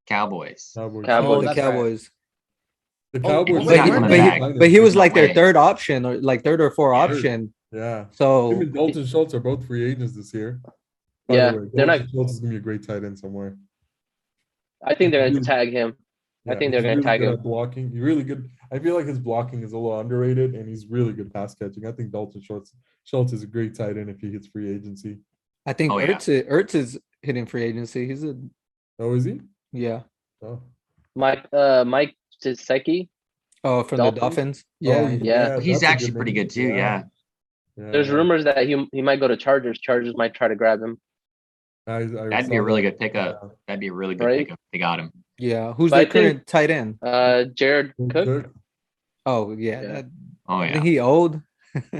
Cowboys. Cowboys. Cowboys. Oh, the that's right. Cowboys. The Oh, Cowboys. but not he- coming but back. But he was like No their way. third option or like third or fourth Third. option. Yeah. Him So and Dalton Schultz are both free agents this year. By Yeah, the way, they're Dalton not- Schultz is gonna be a great tight end somewhere. I think they're going to tag him. I think they're he's gonna really tag good him. at blocking. He's really good. I feel like his blocking is a little underrated, and he's really good pass catching. I think Dalton Schultz is a great tight end if he hits free agency. I think Oh, yeah. Ertz is hitting free agency. He's Oh, is he? yeah. Oh, Mike Gesicki. Oh, from Dolphins? the Dolphins. Oh, Yeah. Yeah. He's that's a actually pretty name. good too. Yeah. There's Yeah. rumors that he might go to Chargers. Chargers might try to grab him. I That'd be saw a really that. good pickup. That'd be a really good Right? pickup. They got him. Yeah. Who's But their I think- current tight end? Jared Cook. Cook. Oh yeah. Yeah. Oh Isn't yeah. he old?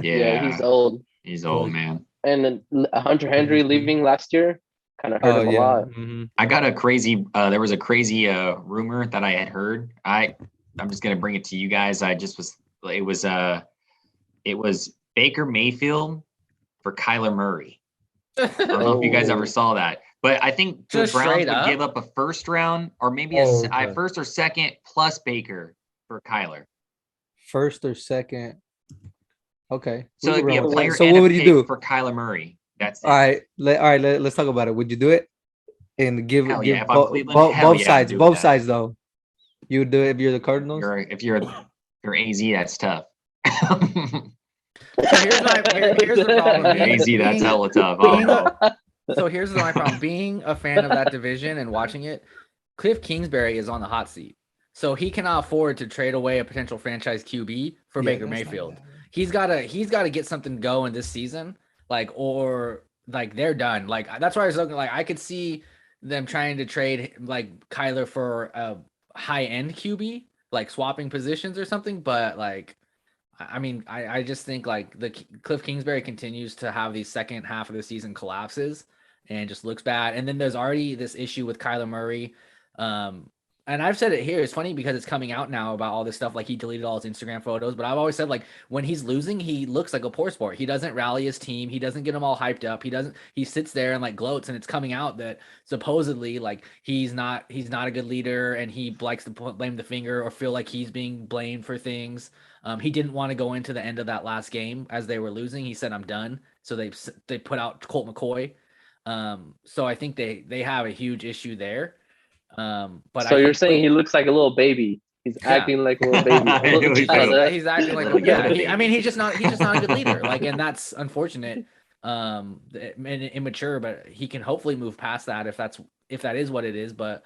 Yeah, he's old. He's old, man. And then Hunter Henry leaving last year kind of hurt Oh him a yeah. lot. Mhm. I got a crazy. There was a crazy rumor that I had heard. I'm just gonna bring it to you guys. It was Baker Mayfield for Kyler Murray. I don't know if you guys ever saw that, but I think the Just Browns straight would up? give up a first round or maybe Oh, okay. first or second plus Baker for Kyler. First or second. Okay. So We it'd can be a run with player that. So and what a would you pick do? for Kyler Murray. That's it. All right. Let's talk about it. Would you do it? And give Hell give yeah, if I'm bo- Cleveland, bo- hell both yeah, I'm sides. doing Both that. sides though. You would do it if you're the Cardinals? If you're AZ, that's tough. So here's the problem. AZ, that's Being- hella tough. being Oh, a- So here's my problem. Being a fan of that division and watching it, Cliff Kingsbury is on the hot seat. So he cannot afford to trade away a potential franchise QB for Baker Mayfield. He's gotta get something going this season, or they're done. Like that's why I was looking. Like I could see them trying to trade like Kyler for a high end QB, like swapping positions or something. But I just think like the Cliff Kingsbury continues to have these second half of the season collapses and just looks bad. And then there's already this issue with Kyler Murray. and I've said it here. It's funny because it's coming out now about all this stuff. Like he deleted all his Instagram photos, but I've always said like when he's losing, he looks like a poor sport. He doesn't rally his team. He doesn't get them all hyped up. He sits there and like gloats, and it's coming out that supposedly like he's not a good leader, and he likes to blame the finger or feel like he's being blamed for things. He didn't want to go into the end of that last game as they were losing. He said, "I'm done." So they put out Colt McCoy. So I think they have a huge issue there. But so you're saying he looks like a little baby. He's acting like a little baby. A little child, he's acting like he's just not a good leader. Like, and that's unfortunate. And immature, but he can hopefully move past that if that is what it is. But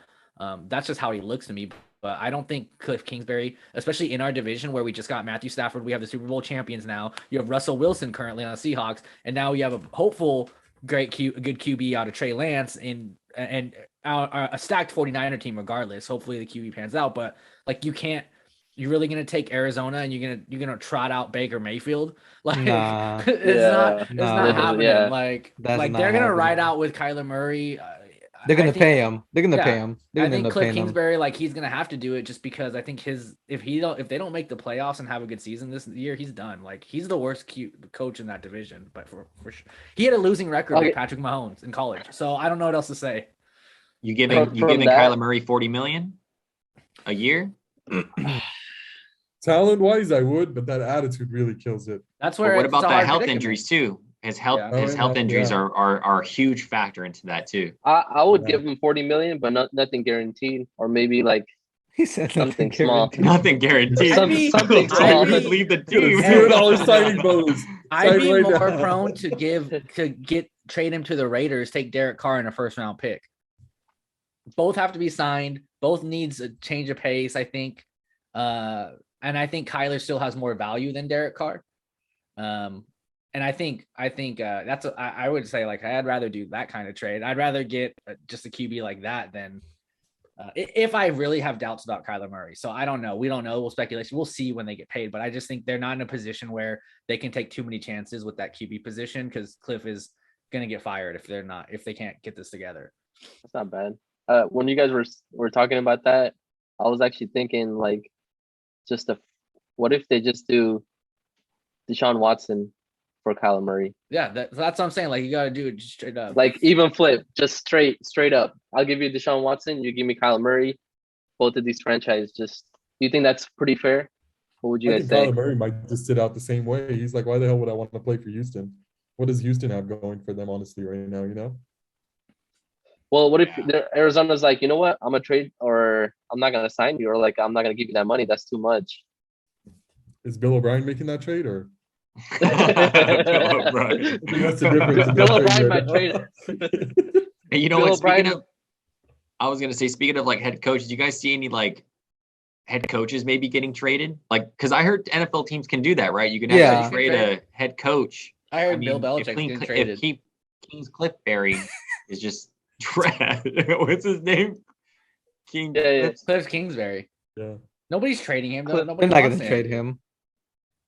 that's just how he looks to me. But I don't think Cliff Kingsbury, especially in our division where we just got Matthew Stafford, we have the Super Bowl champions now. You have Russell Wilson currently on the Seahawks, and now we have a hopeful good QB out of Trey Lance and a stacked 49er team regardless. Hopefully the QB pans out, but like you're really gonna take Arizona and you're gonna trot out Baker Mayfield? Like it's not happening. Yeah. Like they're gonna ride out with Kyler Murray. They're gonna pay him. They're gonna pay him. I think Cliff Kingsbury, like he's gonna have to do it just because I think if they don't make the playoffs and have a good season this year, he's done. Like he's the worst coach in that division. But for sure, he had a losing record with Patrick Mahomes in college. So I don't know what else to say. You giving Kyler Murray $40 million a year? Talent wise, I would, but that attitude really kills it. That's where. But what about the health injuries too? His health injuries are a huge factor into that too. I would give him 40 million, but nothing guaranteed, or maybe like he said something small. Nothing guaranteed. Something small. Leave the team. $0 signing bonus. I'd be more prone to trade him to the Raiders, take Derek Carr in a first round pick. Both have to be signed. Both needs a change of pace, I think. And I think Kyler still has more value than Derek Carr. And I think I would say like I'd rather do that kind of trade. I'd rather get just a QB like that than if I really have doubts about Kyler Murray. So I don't know. We don't know. We'll speculation. We'll see when they get paid. But I just think they're not in a position where they can take too many chances with that QB position because Cliff is going to get fired if they can't get this together. That's not bad. When you guys were talking about that, I was actually thinking like what if they just do Deshaun Watson for Kyler Murray? Yeah, that's what I'm saying. Like you got to do it just straight up. Like even flip, just straight up. I'll give you Deshaun Watson. You give me Kyler Murray. Both of these franchises. Do you think that's pretty fair? What would you guys say? Kyler Murray might just sit out the same way. He's like, why the hell would I want to play for Houston? What does Houston have going for them, honestly, right now? You know. Well, what if Arizona's like, you know what? I'm gonna trade, or I'm not gonna sign you, or like I'm not gonna give you that money. That's too much. Is Bill O'Brien making that trade, or? Bill O'Brien. That's the difference. Bill O'Brien might trade. Hey, you know what? I was gonna say, speaking of like head coaches, do you guys see any like head coaches maybe getting traded? Like, because I heard NFL teams can do that, right? You can actually trade a head coach. I heard Bill Belichick getting traded. If King's Cliffberry is just trash. What's his name? Cliff Kingsbury. Yeah. Nobody's trading him. They're not going to trade him.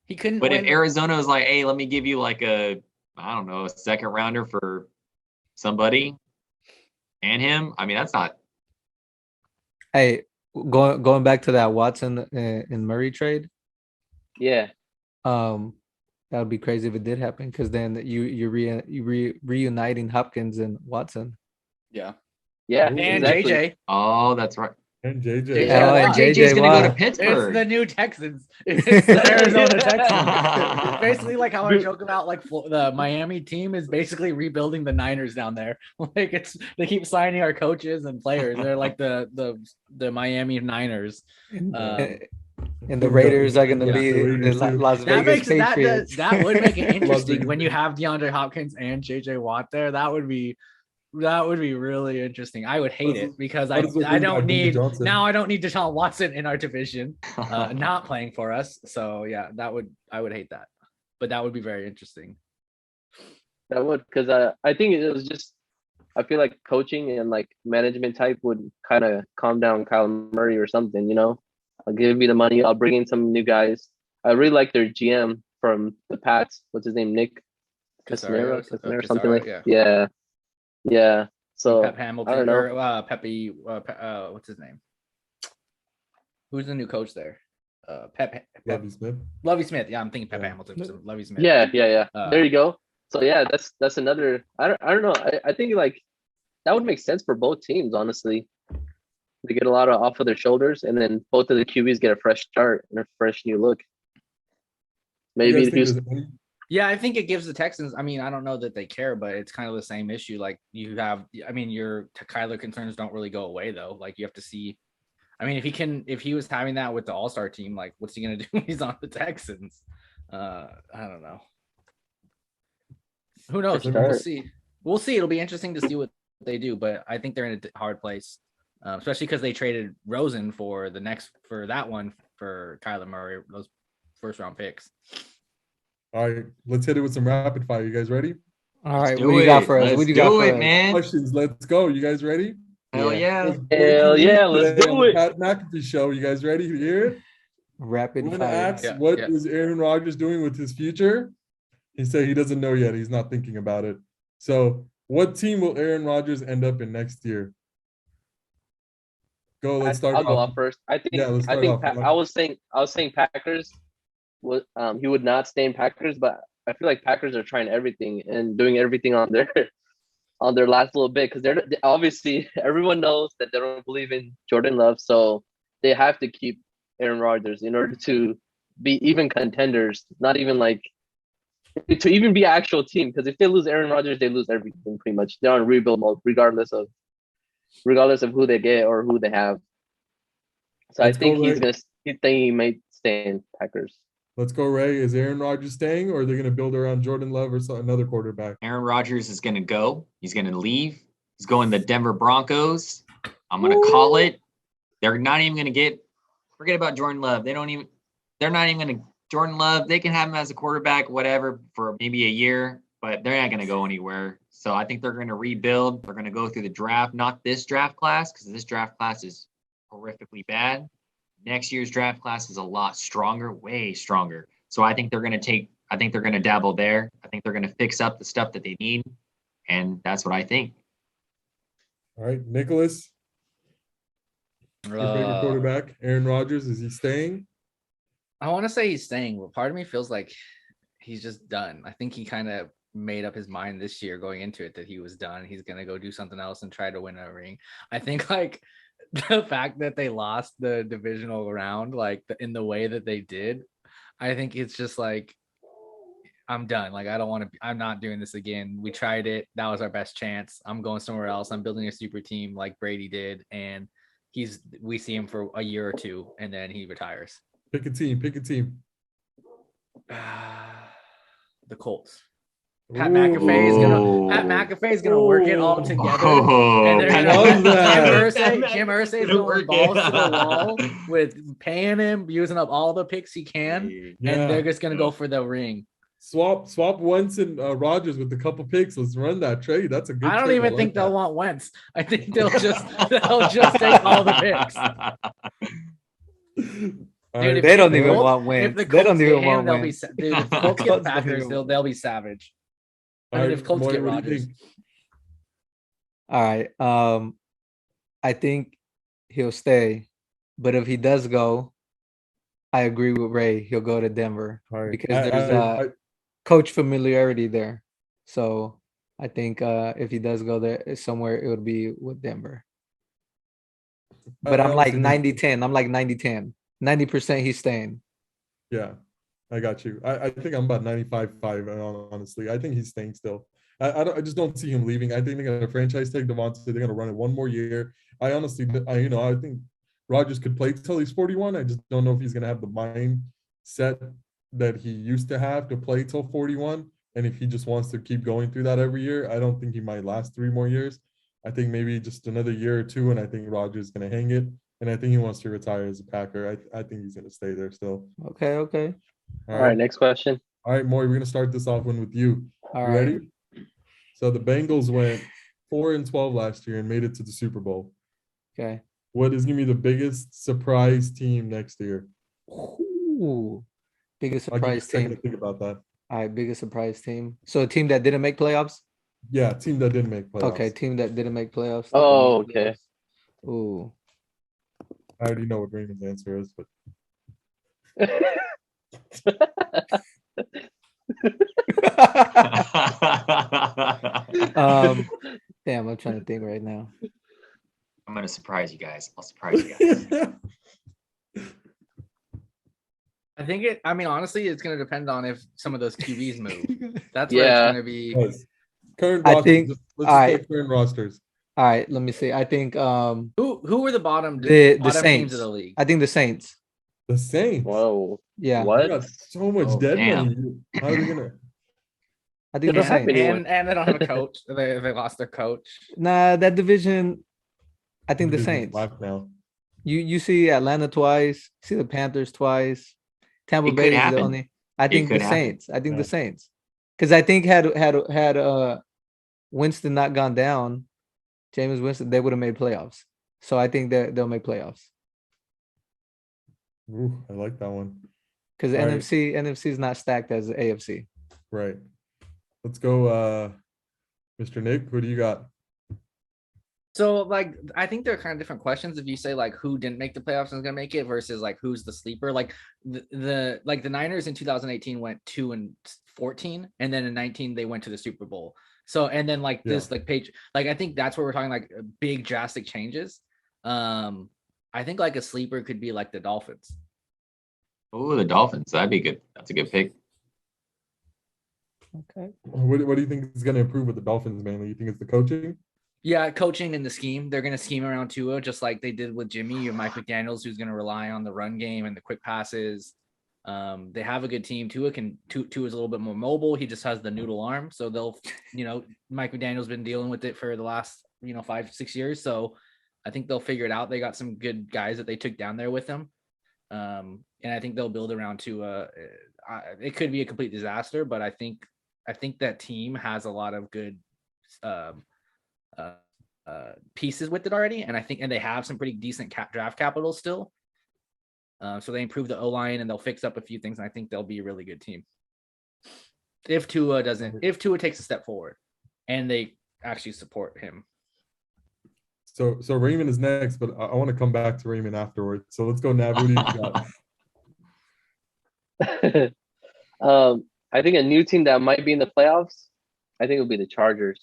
He couldn't. But if Arizona is like, hey, let me give you like a second rounder for somebody and him. I mean, that's not. Hey, going back to that Watson and Murray trade. Yeah. That would be crazy if it did happen, because then you're reuniting Hopkins and Watson. Yeah. Yeah. And exactly. JJ. Oh, that's right. And JJ. and JJ's going to go to It's Pittsburgh. the new Texans. It's the Arizona Texans. It's basically like how I joke about like the Miami team is basically rebuilding the Niners down there. Like they keep signing our coaches and players. They're like the Miami Niners. And the Raiders are going to be the Las Vegas Patriots. That would make it interesting when you have DeAndre Hopkins and JJ Watt there. That would be really interesting. I would hate it because I don't need Deshaun Watson in our division, not playing for us. So yeah, I would hate that, but that would be very interesting. That would, because I think it was just, I feel like coaching and like management type would kind of calm down Kyle Murray or something. You know, I'll give you the money. I'll bring in some new guys. I really like their GM from the Pats. What's his name? Nick Cassano or something like that. Yeah. So Pep Hamilton, I don't know. Pepe. What's his name? Who's the new coach there? Lovie Smith. Lovie Smith. Yeah, I'm thinking Pep Yeah. Hamilton. So Lovie Smith. Yeah. There you go. So yeah, that's another. I don't know. I think like that would make sense for both teams, honestly. They get a lot off of their shoulders, and then both of the QBs get a fresh start and a fresh new look. Maybe Houston. Yeah, I think it gives the Texans. I mean, I don't know that they care, but it's kind of the same issue. Like you have, I mean, your Kyler concerns don't really go away though. Like you have to see. I mean, if he was having that with the All-Star team, like what's he gonna do when he's on the Texans? I don't know. Who knows? We'll see. We'll see. It'll be interesting to see what they do, but I think they're in a hard place, especially because they traded Rosen for that one for Kyler Murray, those first-round picks. All right, let's hit it with some rapid fire. You guys ready? All right, what do you got for us? What do you got for us, man? Questions. Let's go. You guys ready? Hell yeah. Hell yeah, let's do it. Pat McAfee show. You guys ready to hear it? Rapid When fire. asked what is Aaron Rodgers doing with his future, he said he doesn't know yet. He's not thinking about it. So, what team will Aaron Rodgers end up in next year? Go. Let's start. I'll go off first. I think. Yeah, let's I start think. off. I was saying Packers. He would not stay in Packers, but I feel like Packers are trying everything and doing everything on their last little bit because they're obviously everyone knows that they don't believe in Jordan Love, so they have to keep Aaron Rodgers in order to be even contenders, not even like to even be an actual team. Because if they lose Aaron Rodgers, they lose everything pretty much. They're on rebuild mode, regardless of who they get or who they have. So I think he might stay in Packers. Let's go, Ray. Is Aaron Rodgers staying, or are they going to build around Jordan Love or another quarterback? Aaron Rodgers is going to go. He's going to leave. He's going to the Denver Broncos. I'm going to call it. They're not even going to forget about Jordan Love. They're not even going to, Jordan Love, they can have him as a quarterback, whatever, for maybe a year, but they're not going to go anywhere. So I think they're going to rebuild. They're going to go through the draft, not this draft class, because this draft class is horrifically bad. Next year's draft class is a lot stronger, way stronger. So I think they're going to dabble there. I think they're going to fix up the stuff that they need. And that's what I think. All right, Nicholas. Your favorite quarterback, Aaron Rodgers, is he staying? I want to say he's staying, but part of me feels like he's just done. I think he kind of made up his mind this year going into it that he was done. He's going to go do something else and try to win a ring. I think like the fact that they lost the divisional round, like in the way that they did, I think it's just like, I'm done. Like, I'm not doing this again. We tried it. That was our best chance. I'm going somewhere else. I'm building a super team like Brady did. And we see him for a year or two and then he retires. Pick a team. The Colts. Pat McAfee is gonna work it all together. And I love that. Jim Irsay is going balls to the wall with paying him, using up all the picks he can, and they're just gonna go for the ring. Swap Wentz and Rodgers with a couple picks. Let's run that trade. That's a good. I don't even think they'll want Wentz. I think they'll just take all the picks. Dude, they don't even want Wentz. They don't even want Wentz. Dude, if the Colts get Packers, they'll be savage. I mean, if Colts get Rodgers. All right. I think he'll stay, but if he does go, I agree with Ray. He'll go to Denver because there's coach familiarity there. So I think if he does go there somewhere, it would be with Denver. But I'm like 90-10. I'm like 90-10. 90% he's staying. Yeah, I got you. I think I'm about 95-5, honestly. I think he's staying still. I just don't see him leaving. I think they're going to franchise tag Devontae. They're going to run it one more year. I think Rodgers could play till he's 41. I just don't know if he's going to have the mindset that he used to have to play till 41. And if he just wants to keep going through that every year, I don't think he might last 3 more years. I think maybe just another year or two, and I think Rodgers is going to hang it. And I think he wants to retire as a Packer. I think he's going to stay there still. Okay. All right, next question. All right, Maury, we're going to start this off with you. All right. Ready? So the Bengals went 4-12 last year and made it to the Super Bowl. Okay. What is going to be the biggest surprise team next year? Ooh, biggest surprise team. Think about that. All right, biggest surprise team. So a team that didn't make playoffs? Yeah, team that didn't make playoffs. Okay, team that didn't make playoffs. Oh, okay. Ooh. I already know what Raymond's answer is, but Damn, I'm trying to think right now. I'm gonna surprise you guys. I'll surprise you guys. I mean, honestly, it's gonna depend on if some of those QBs move. That's where it's gonna be. current I rosters, think- let's alright. go current rosters. All right, let me see. I think Who were the bottom the bottom teams Saints. of the league? I think the Saints. The Saints. Whoa. Yeah. They What? got so much Oh, dead damn. money. How are they gonna? I think They the don't have Saints. anyone. And they don't have a coach. They lost their coach. Nah, that division. I think the Division's Saints. left now. You see Atlanta twice. See the Panthers twice. Tampa It Bay could is the happen. only. I think the could happen. Saints. I think Yeah. the Saints. Because I think had Winston not gone down, Jameis Winston, they would have made playoffs. So I think that they'll make playoffs. Ooh, I like that one. Because Right. NFC is not stacked as the AFC. Right. Let's go, Mr. Nick. Who do you got? So like I think they're kind of different questions if you say like who didn't make the playoffs and is gonna make it versus like who's the sleeper. Like the Niners in 2018 went 2-14, and then in 19 they went to the Super Bowl. So and then like this like page like I think that's where we're talking like big drastic changes. I think like a sleeper could be like the Dolphins. Oh, the Dolphins. That'd be good. That's a good pick. Okay. What do you think is going to improve with the Dolphins mainly? You think it's the coaching? Yeah, coaching and the scheme. They're gonna scheme around Tua just like they did with Jimmy. You have Mike McDaniels, who's gonna rely on the run game and the quick passes. They have a good team. Tua is a little bit more mobile. He just has the noodle arm, so they'll, Mike McDaniel's been dealing with it for the last 5-6 years. So I think they'll figure it out. They got some good guys that they took down there with them, and I think they'll build around Tua. It could be a complete disaster, but I think that team has a lot of good pieces with it already, and they have some pretty decent draft capital still. So they improve the O-line and they'll fix up a few things, and I think they'll be a really good team. If Tua takes a step forward and they actually support him. So Raymond is next, but I want to come back to Raymond afterwards. So let's go, Nav. Who do you got? I think a new team that might be in the playoffs, I think it'll be the Chargers.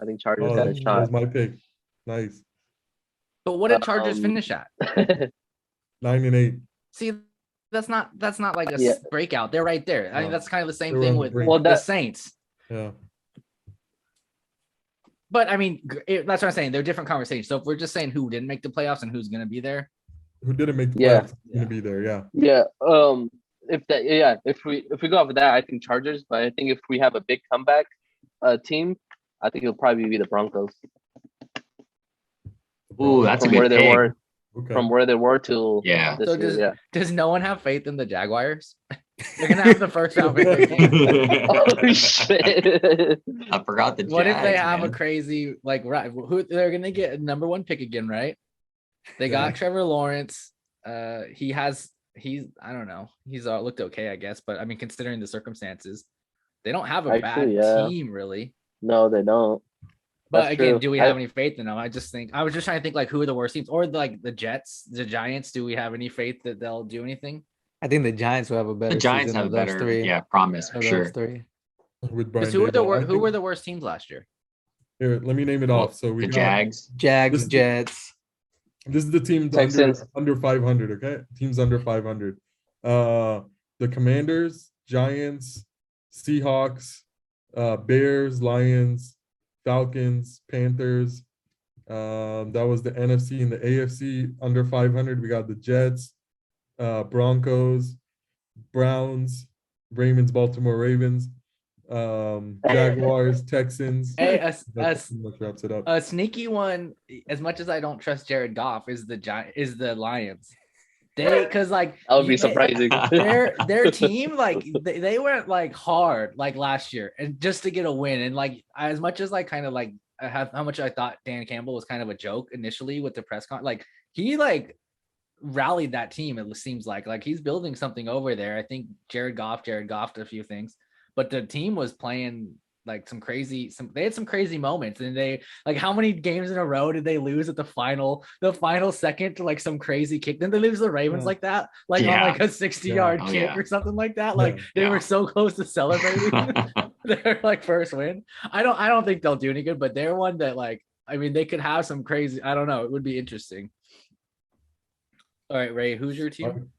I think Chargers got a That shot. was my pick. Nice. But what did Chargers finish at? 9-8. See, that's not like a breakout. They're right there. I mean, that's kind of the same thing with the Saints. Yeah. But I mean, that's what I'm saying. They're different conversations. So if we're just saying who didn't make the playoffs and who's going to be there, who didn't make the playoffs going to be there? Yeah. Yeah. If we go off of that, I think Chargers. But I think if we have a big comeback team, I think it'll probably be the Broncos. Ooh, that's from a good where they pick. were. Okay. From where they were to Yeah. So year, does no one have faith in the Jaguars? They're gonna have the first round pick. Oh shit! I forgot the. What if they Jags, have man. a crazy who they're gonna get a number one pick again, right? They got Trevor Lawrence. He's I don't know. He's looked okay, I guess, but I mean, considering the circumstances, they don't have a bad team really. No, they don't. But again, do we have any faith in them? I was just trying to think like who are the worst teams, or like the Jets, the Giants. Do we have any faith that they'll do anything? I think the Giants will have a better. The Giants have a better, promise for sure. Three. With Brian Who were the worst teams last year? Here, let me name it off. So we The got Jags, Jets. This is the team under 500. Okay, teams under 500. The Commanders, Giants, Seahawks, Bears, Lions, Falcons, Panthers. That was the NFC and the AFC under 500. We got the Jets, Broncos, Browns, Raymond's Baltimore Ravens, Jaguars, Texans. Hey, That pretty much wraps it up. a sneaky one. As much as I don't trust Jared Goff, is the Lions. Because like that would be surprising. Their team like they went like hard like last year and just to get a win, and like as much as like kind of like how much I thought Dan Campbell was kind of a joke initially with the press con, like he like rallied that team. It seems like he's building something over there. I think Jared Goff did a few things, but the team was playing some crazy moments, and they like how many games in a row did they lose at the final second to like some crazy kick? Then they lose the Ravens like that, like on like a 60-yard kick or something like that. Like they were so close to celebrating their like first win. I don't think they'll do any good, but they're one that like, I mean, they could have some crazy. I don't know. It would be interesting. All right, Ray, who's your team?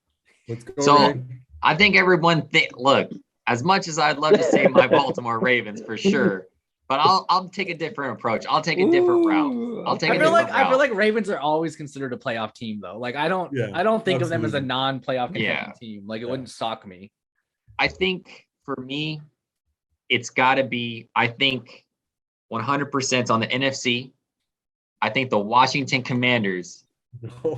Let's go. So Ray. I think everyone look, as much as I'd love to say my Baltimore Ravens for sure, but I'll take a different approach. I'll take a different route. I feel like Ravens are always considered a playoff team though. Like I don't think of them as a non-playoff team. Like it wouldn't shock me. I think for me, it's got to be, I think 100% on the NFC. I think the Washington Commanders,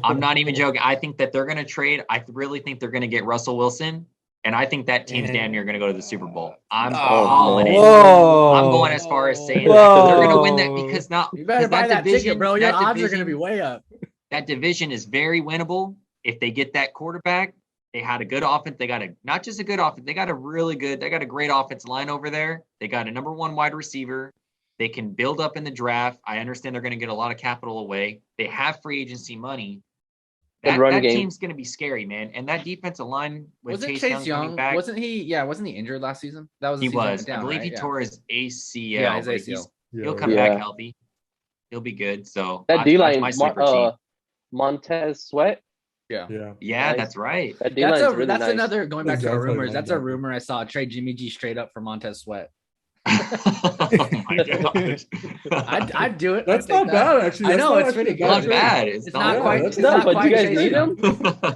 I'm not even joking. I think that they're going to trade. I really think they're going to get Russell Wilson. And I think that team's damn near going to go to the Super Bowl. I'm calling it. I'm going as far as saying that they're going to win that because you better buy that ticket, bro. Your odds are going to be way up. That division is very winnable if they get that quarterback. They had a good offense. They got not just a good offense. They got a great offensive line over there. They got a number 1 wide receiver. They can build up in the draft. I understand they're going to get a lot of capital away. They have free agency money. That team's going to be scary, man. And that defensive line with Chase Young back, wasn't he injured last season? That was he was. Down, I believe he tore his ACL. Yeah, his ACL. He'll come back healthy. He'll be good. So that D-line, Montez Sweat. Yeah, that's right. That's another going back to our rumors. That's a rumor I saw. Trade Jimmy G straight up for Montez Sweat. Oh my gosh. I'd do it. That's not bad, actually. I know it's pretty good. Not bad. It's not quite. It's not but quite. You guys need him.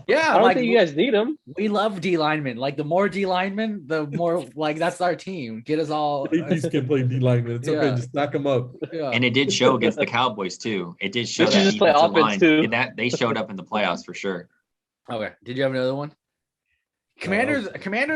Yeah, I don't think you guys need him. We love D linemen. Like the more D linemen, the more like that's our team. Get us all. Safeties can play D linemen. It's okay. Just stack them up. Yeah. And it did show against the Cowboys too. It did show that just play offense too. That they showed up in the playoffs for sure. Okay. Did you have another one? Commanders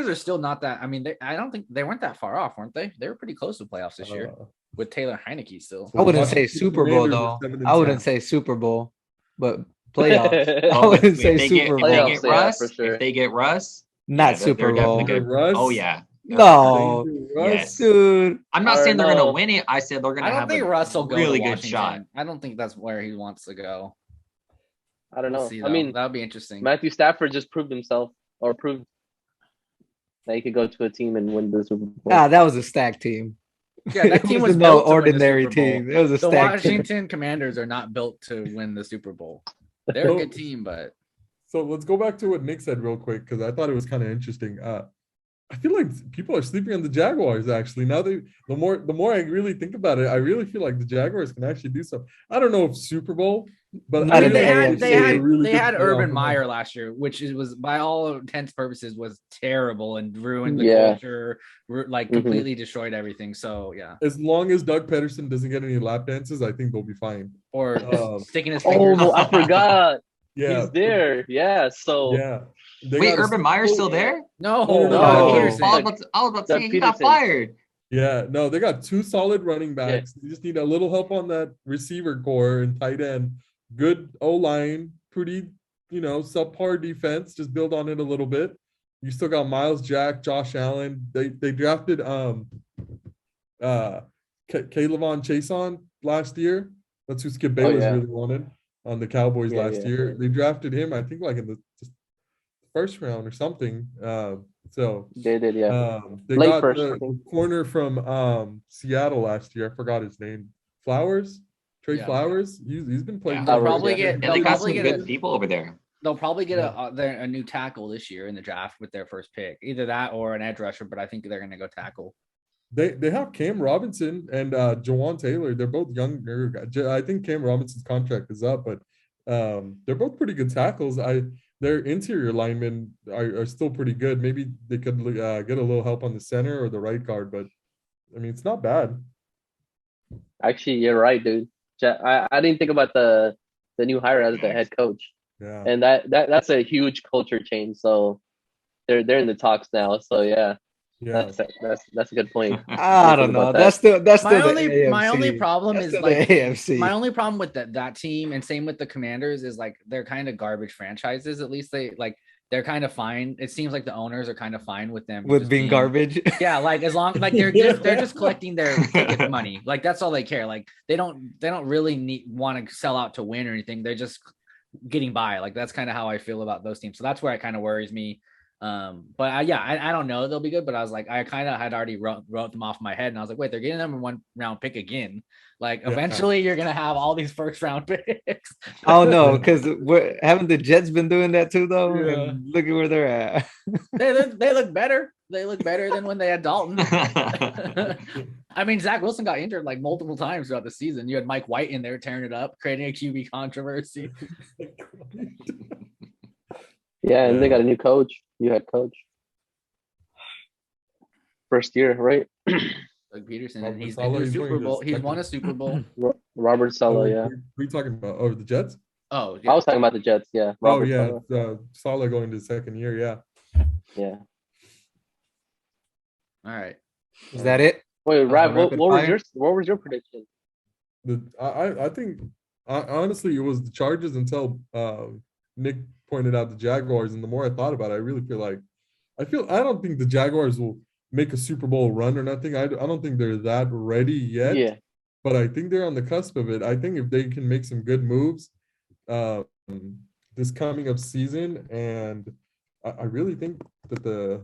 are still not that. I mean, I don't think they weren't that far off, weren't they? They were pretty close to playoffs this year with Taylor Heineke still. I wouldn't say Super Bowl though. I wouldn't say Super Bowl, but playoffs. I wouldn't say Super Bowl. If they get Russ, not Super Bowl. Oh yeah. No, yes, dude. I'm not saying they're going to win it. I said they're going to have a really good shot. I don't think that's where he wants to go. I don't know. I mean, that would be interesting. Matthew Stafford just proved himself, or proved that he could go to a team and win the Super Bowl. That was a stacked team. Yeah, that team was no ordinary team. It was a stacked Washington Commanders are not built to win the Super Bowl. They're a good team, but so let's go back to what Nick said real quick because I thought it was kind of interesting. I feel like people are sleeping on the Jaguars. Actually, now the more I really think about it, I really feel like the Jaguars can actually do something. I don't know if Super Bowl, but I mean, they had Urban Meyer last year, which was by all intents purposes was terrible and ruined the culture, like completely destroyed everything. So yeah, as long as Doug Peterson doesn't get any lap dances, I think they'll be fine. Or sticking his fingers. Oh, I forgot. Yeah, he's there. Yeah, so wait, Urban Meyer's still there? No. I was about to say he got fired. Yeah, no, they got 2 solid running backs. You just need a little help on that receiver core and tight end. Good O-line, pretty, subpar defense. Just build on it a little bit. You still got Miles Jack, Josh Allen. They drafted K'Lavon Chaisson last year. That's who Skip Bayless really wanted on the Cowboys last year. They drafted him, I think, like in the first round or something. So they did, they late got first, the corner from Seattle last year. I forgot his name. Trey Flowers. He's been playing. They'll probably get good people over there. They'll probably get a new tackle this year in the draft with their first pick, either that or an edge rusher. But I think they're going to go tackle. They have Cam Robinson and Jawan Taylor. They're both younger. I think Cam Robinson's contract is up, but they're both pretty good tackles. Their interior linemen are still pretty good. Maybe they could get a little help on the center or the right guard, but I mean, it's not bad. Actually, you're right, dude. I didn't think about the new hire as the head coach. Yeah. And that's a huge culture change. So they're in the talks now. So yeah. That's a good point. I don't know. That's my only problem is like AFC. My only problem with that team, and same with the Commanders, is like they're kind of garbage franchises. At least they're kind of fine. It seems like the owners are kind of fine with them with being garbage. Yeah, like as long like they're just collecting their ticket money. Like that's all they care. Like they don't really want to sell out to win or anything. They're just getting by. Like that's kind of how I feel about those teams. So that's where it kind of worries me. But I don't know they'll be good, but I was like, I kind of had already wrote them off my head, and I was like, wait, they're getting number 1 round pick again. Like eventually you're gonna have all these first round picks. Oh no, because haven't the Jets been doing that too though? Yeah. And look at where they're at. They look better. They look better than when they had Dalton. I mean, Zach Wilson got injured like multiple times throughout the season. You had Mike White in there tearing it up, creating a QB controversy. Yeah, and they got a new coach. You had coach. First year, right? Doug Peterson, and he's been to Super Bowl. He's won a Super Bowl. Robert Saleh, yeah. Who are you talking about? Oh, the Jets? Oh, yeah. I was talking about the Jets, yeah. Robert Saleh. Saleh going to the second year, yeah. Yeah. All right. Is that it? Wait, Rav, what was your prediction? I think honestly it was the Chargers until Nick pointed out the Jaguars, and the more I thought about it, I really feel like I don't think the Jaguars will make a Super Bowl run or nothing. I don't think they're that ready yet. Yeah. But I think they're on the cusp of it. I think if they can make some good moves this coming up season, and I really think that the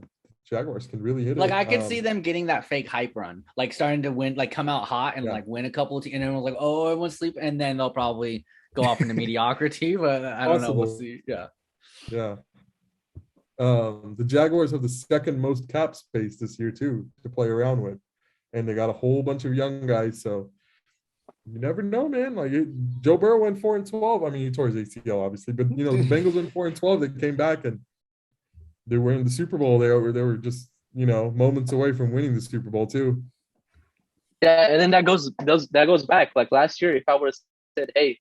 Jaguars can really hit it. Like I could see them getting that fake hype run, like starting to win, like come out hot and like win a couple of and everyone's like, oh, everyone's sleeping, and then they'll probably go off into mediocrity. But I don't know. We'll see. Yeah. Yeah. The Jaguars have the second most cap space this year too to play around with, and they got a whole bunch of young guys. So you never know, man. Like Joe Burrow went 4-12. I mean, he tore his ACL obviously, but the Bengals went 4-12. They came back and they were in the Super Bowl. They were just moments away from winning the Super Bowl too. Yeah, and then that goes back. Like last year, if I would have said, "Hey,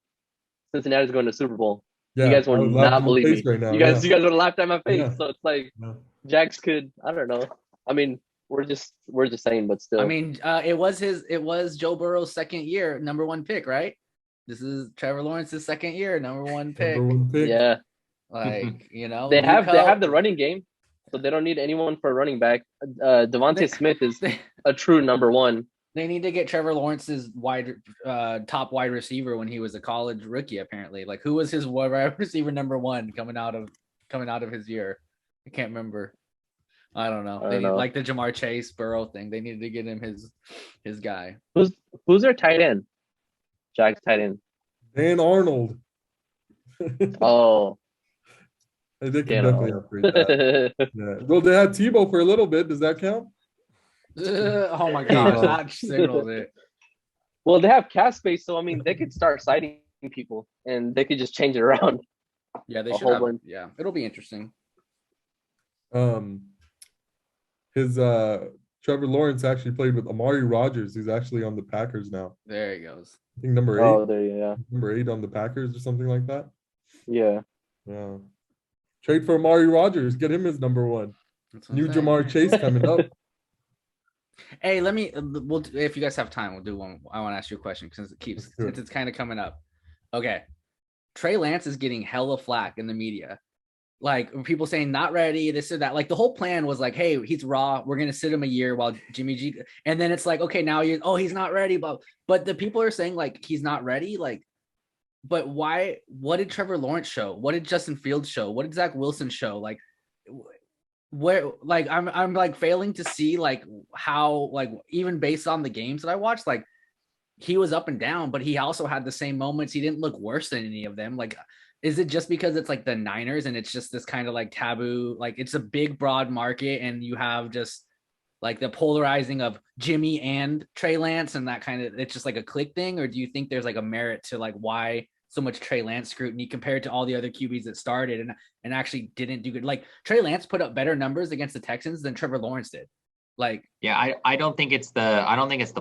Cincinnati's going to Super Bowl," you guys would not believe me. Right now. You guys would have laughed at my face. Yeah. So it's like Jags could. I don't know. I mean, we're just saying, but still. I mean, it was Joe Burrow's second year, number 1 pick, right? This is Trevor Lawrence's second year, number 1 pick. Yeah. Like, they have the running game, so they don't need anyone for a running back. Devontae Smith is a true number 1. They need to get Trevor Lawrence's top wide receiver when he was a college rookie. Apparently, like who was his wide receiver number 1 coming out of his year? I can't remember. I don't know. They need like the Jamar Chase Burrow thing. They needed to get him his guy. Who's their tight end? Jags tight end. Dan Arnold. Oh. They can definitely upgrade that. Yeah. Well, they had Tebow for a little bit. Does that count? Oh my gosh, that signaled it. Well, they have cap space, so I mean, they could start citing people, and they could just change it around. Yeah, they should have. Yeah, it'll be interesting. Trevor Lawrence actually played with Amari Rodgers, who's actually on the Packers now. There he goes. I think number 8. Oh, there you go. Number 8 on the Packers or something like that. Yeah. Yeah. Trade for Amari Rodgers. Get him as number 1. New Jamar Chase coming up. Hey, if you guys have time, we'll do one. I want to ask you a question since it's kind of coming up. Okay. Trey Lance is getting hella flack in the media. Like people saying not ready, this or that. Like the whole plan was like, hey, he's raw. We're gonna sit him a year while Jimmy G. And then it's like, okay, now he's not ready. But the people are saying like he's not ready. Like, but why? What did Trevor Lawrence show? What did Justin Fields show? What did Zach Wilson show? Like, where? Like I'm like failing to see like how like even based on the games that I watched, like he was up and down, but he also had the same moments. He didn't look worse than any of them. Like. Is it just because it's like the Niners and it's just this kind of like taboo, like it's a big broad market and you have just like the polarizing of Jimmy and Trey Lance and that kind of, it's just like a click thing? Or do you think there's like a merit to like why so much Trey Lance scrutiny compared to all the other QBs that started and actually didn't do good? Like Trey Lance put up better numbers against the Texans than Trevor Lawrence did. Like, yeah, I don't think it's the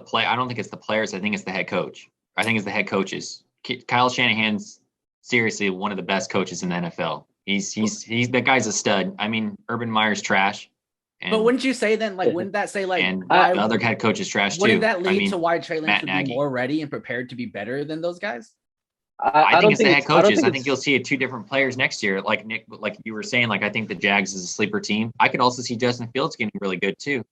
players. I think it's the head coach. I think it's the head coaches. Kyle Shanahan's seriously one of the best coaches in the NFL. He's that guy's a stud. I mean, Urban Meyer's trash. But wouldn't you say then, like, wouldn't that say like and the other head coach is trash too? Wouldn't that lead to why Trey Lance would be more ready and prepared to be better than those guys? I think it's the head coaches. I think you'll see two different players next year. Like Nick, like you were saying, like I think the Jags is a sleeper team. I could also see Justin Fields getting really good too,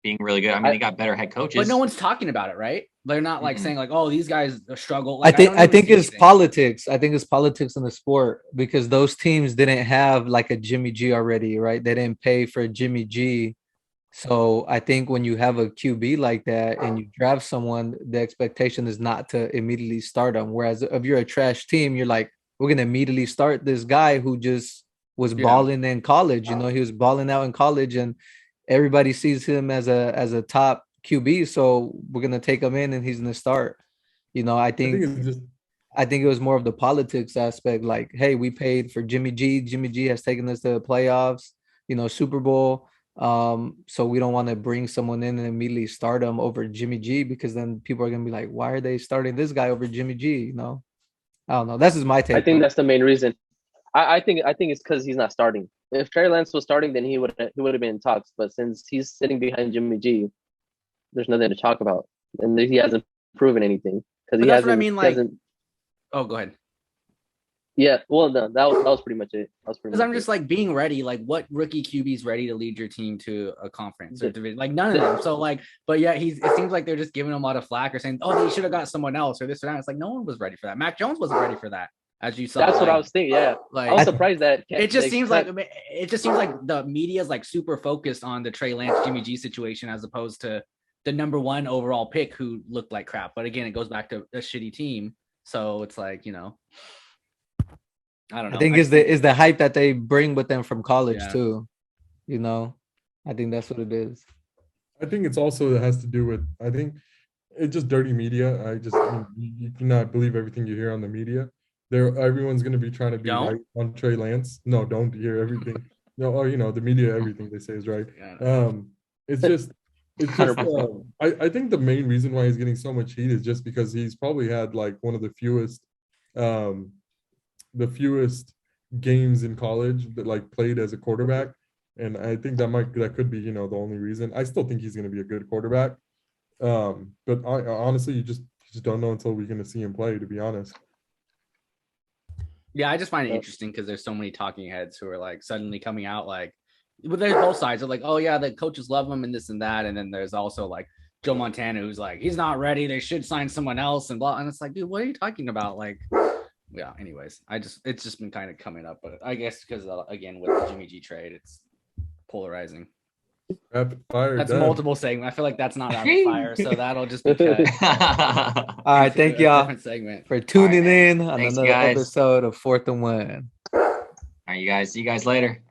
being really good. I mean, they got better head coaches. But no one's talking about it, right? They're not like saying like, oh, these guys struggle. Like, I think it's politics. I think it's politics in the sport because those teams didn't have like a Jimmy G already, right? They didn't pay for Jimmy G. So I think when you have a QB like that and you draft someone, the expectation is not to immediately start them. Whereas if you're a trash team, you're like, we're going to immediately start this guy who just was balling in college. You know, he was balling out in college and everybody sees him as a top QB. So we're going to take him in and he's going to start. You know, I think it was more of the politics aspect. Like, hey, we paid for Jimmy G. Jimmy G has taken us to the playoffs, you know, Super Bowl. So we don't want to bring someone in and immediately start them over Jimmy G because then people are gonna be like, why are they starting this guy over Jimmy G? You know, I don't know. That's just my take. I think that's the main reason. I think it's because he's not starting. If Trey Lance was starting, then he would have been in talks. But since he's sitting behind Jimmy G, there's nothing to talk about, and he hasn't proven anything because he hasn't. What I mean, like, oh, go ahead. Yeah, well, no, that was pretty much it. Because I'm just like being ready. Like, what rookie QB is ready to lead your team to a conference or division? Like, none of them. So, like, but yeah, it seems like they're just giving him a lot of flack or saying, "Oh, they should have got someone else" or this or that. It's like no one was ready for that. Mac Jones wasn't ready for that, as you saw. That's what I was thinking. Yeah, like, I was surprised that it just seems like the media is like super focused on the Trey Lance Jimmy G situation as opposed to the number one overall pick who looked like crap. But again, it goes back to a shitty team. So it's like, you know. I don't know. I think is the hype that they bring with them from college too. You know, I think that's what it is. I think it's also has to do with. I think it's just dirty media. You cannot believe everything you hear on the media. Everyone's going to be trying to be right on Trey Lance. No, don't hear everything. No, you know the media. Everything they say is right. It's just. I think the main reason why he's getting so much heat is just because he's probably had like one of the fewest games in college that like played as a quarterback, and I think that could be, you know, the only reason. I still think he's going to be a good quarterback, but honestly, you just don't know until we're going to see him play, to be honest. Yeah, I just find it interesting because there's so many talking heads who are like suddenly coming out like, but there's both sides. They're like, oh yeah, the coaches love him and this and that, and then there's also like Joe Montana who's like, he's not ready, they should sign someone else and blah, and it's like, dude, what are you talking about? Like, yeah, anyways, it's just been kind of coming up, but I guess because again with the Jimmy G trade, it's polarizing. Rapid fire. That's multiple segment. I feel like that's not rapid fire, so that'll just be cut. All right, thank y'all for tuning in on another episode of 4th and 1. All right, you guys. See you guys later.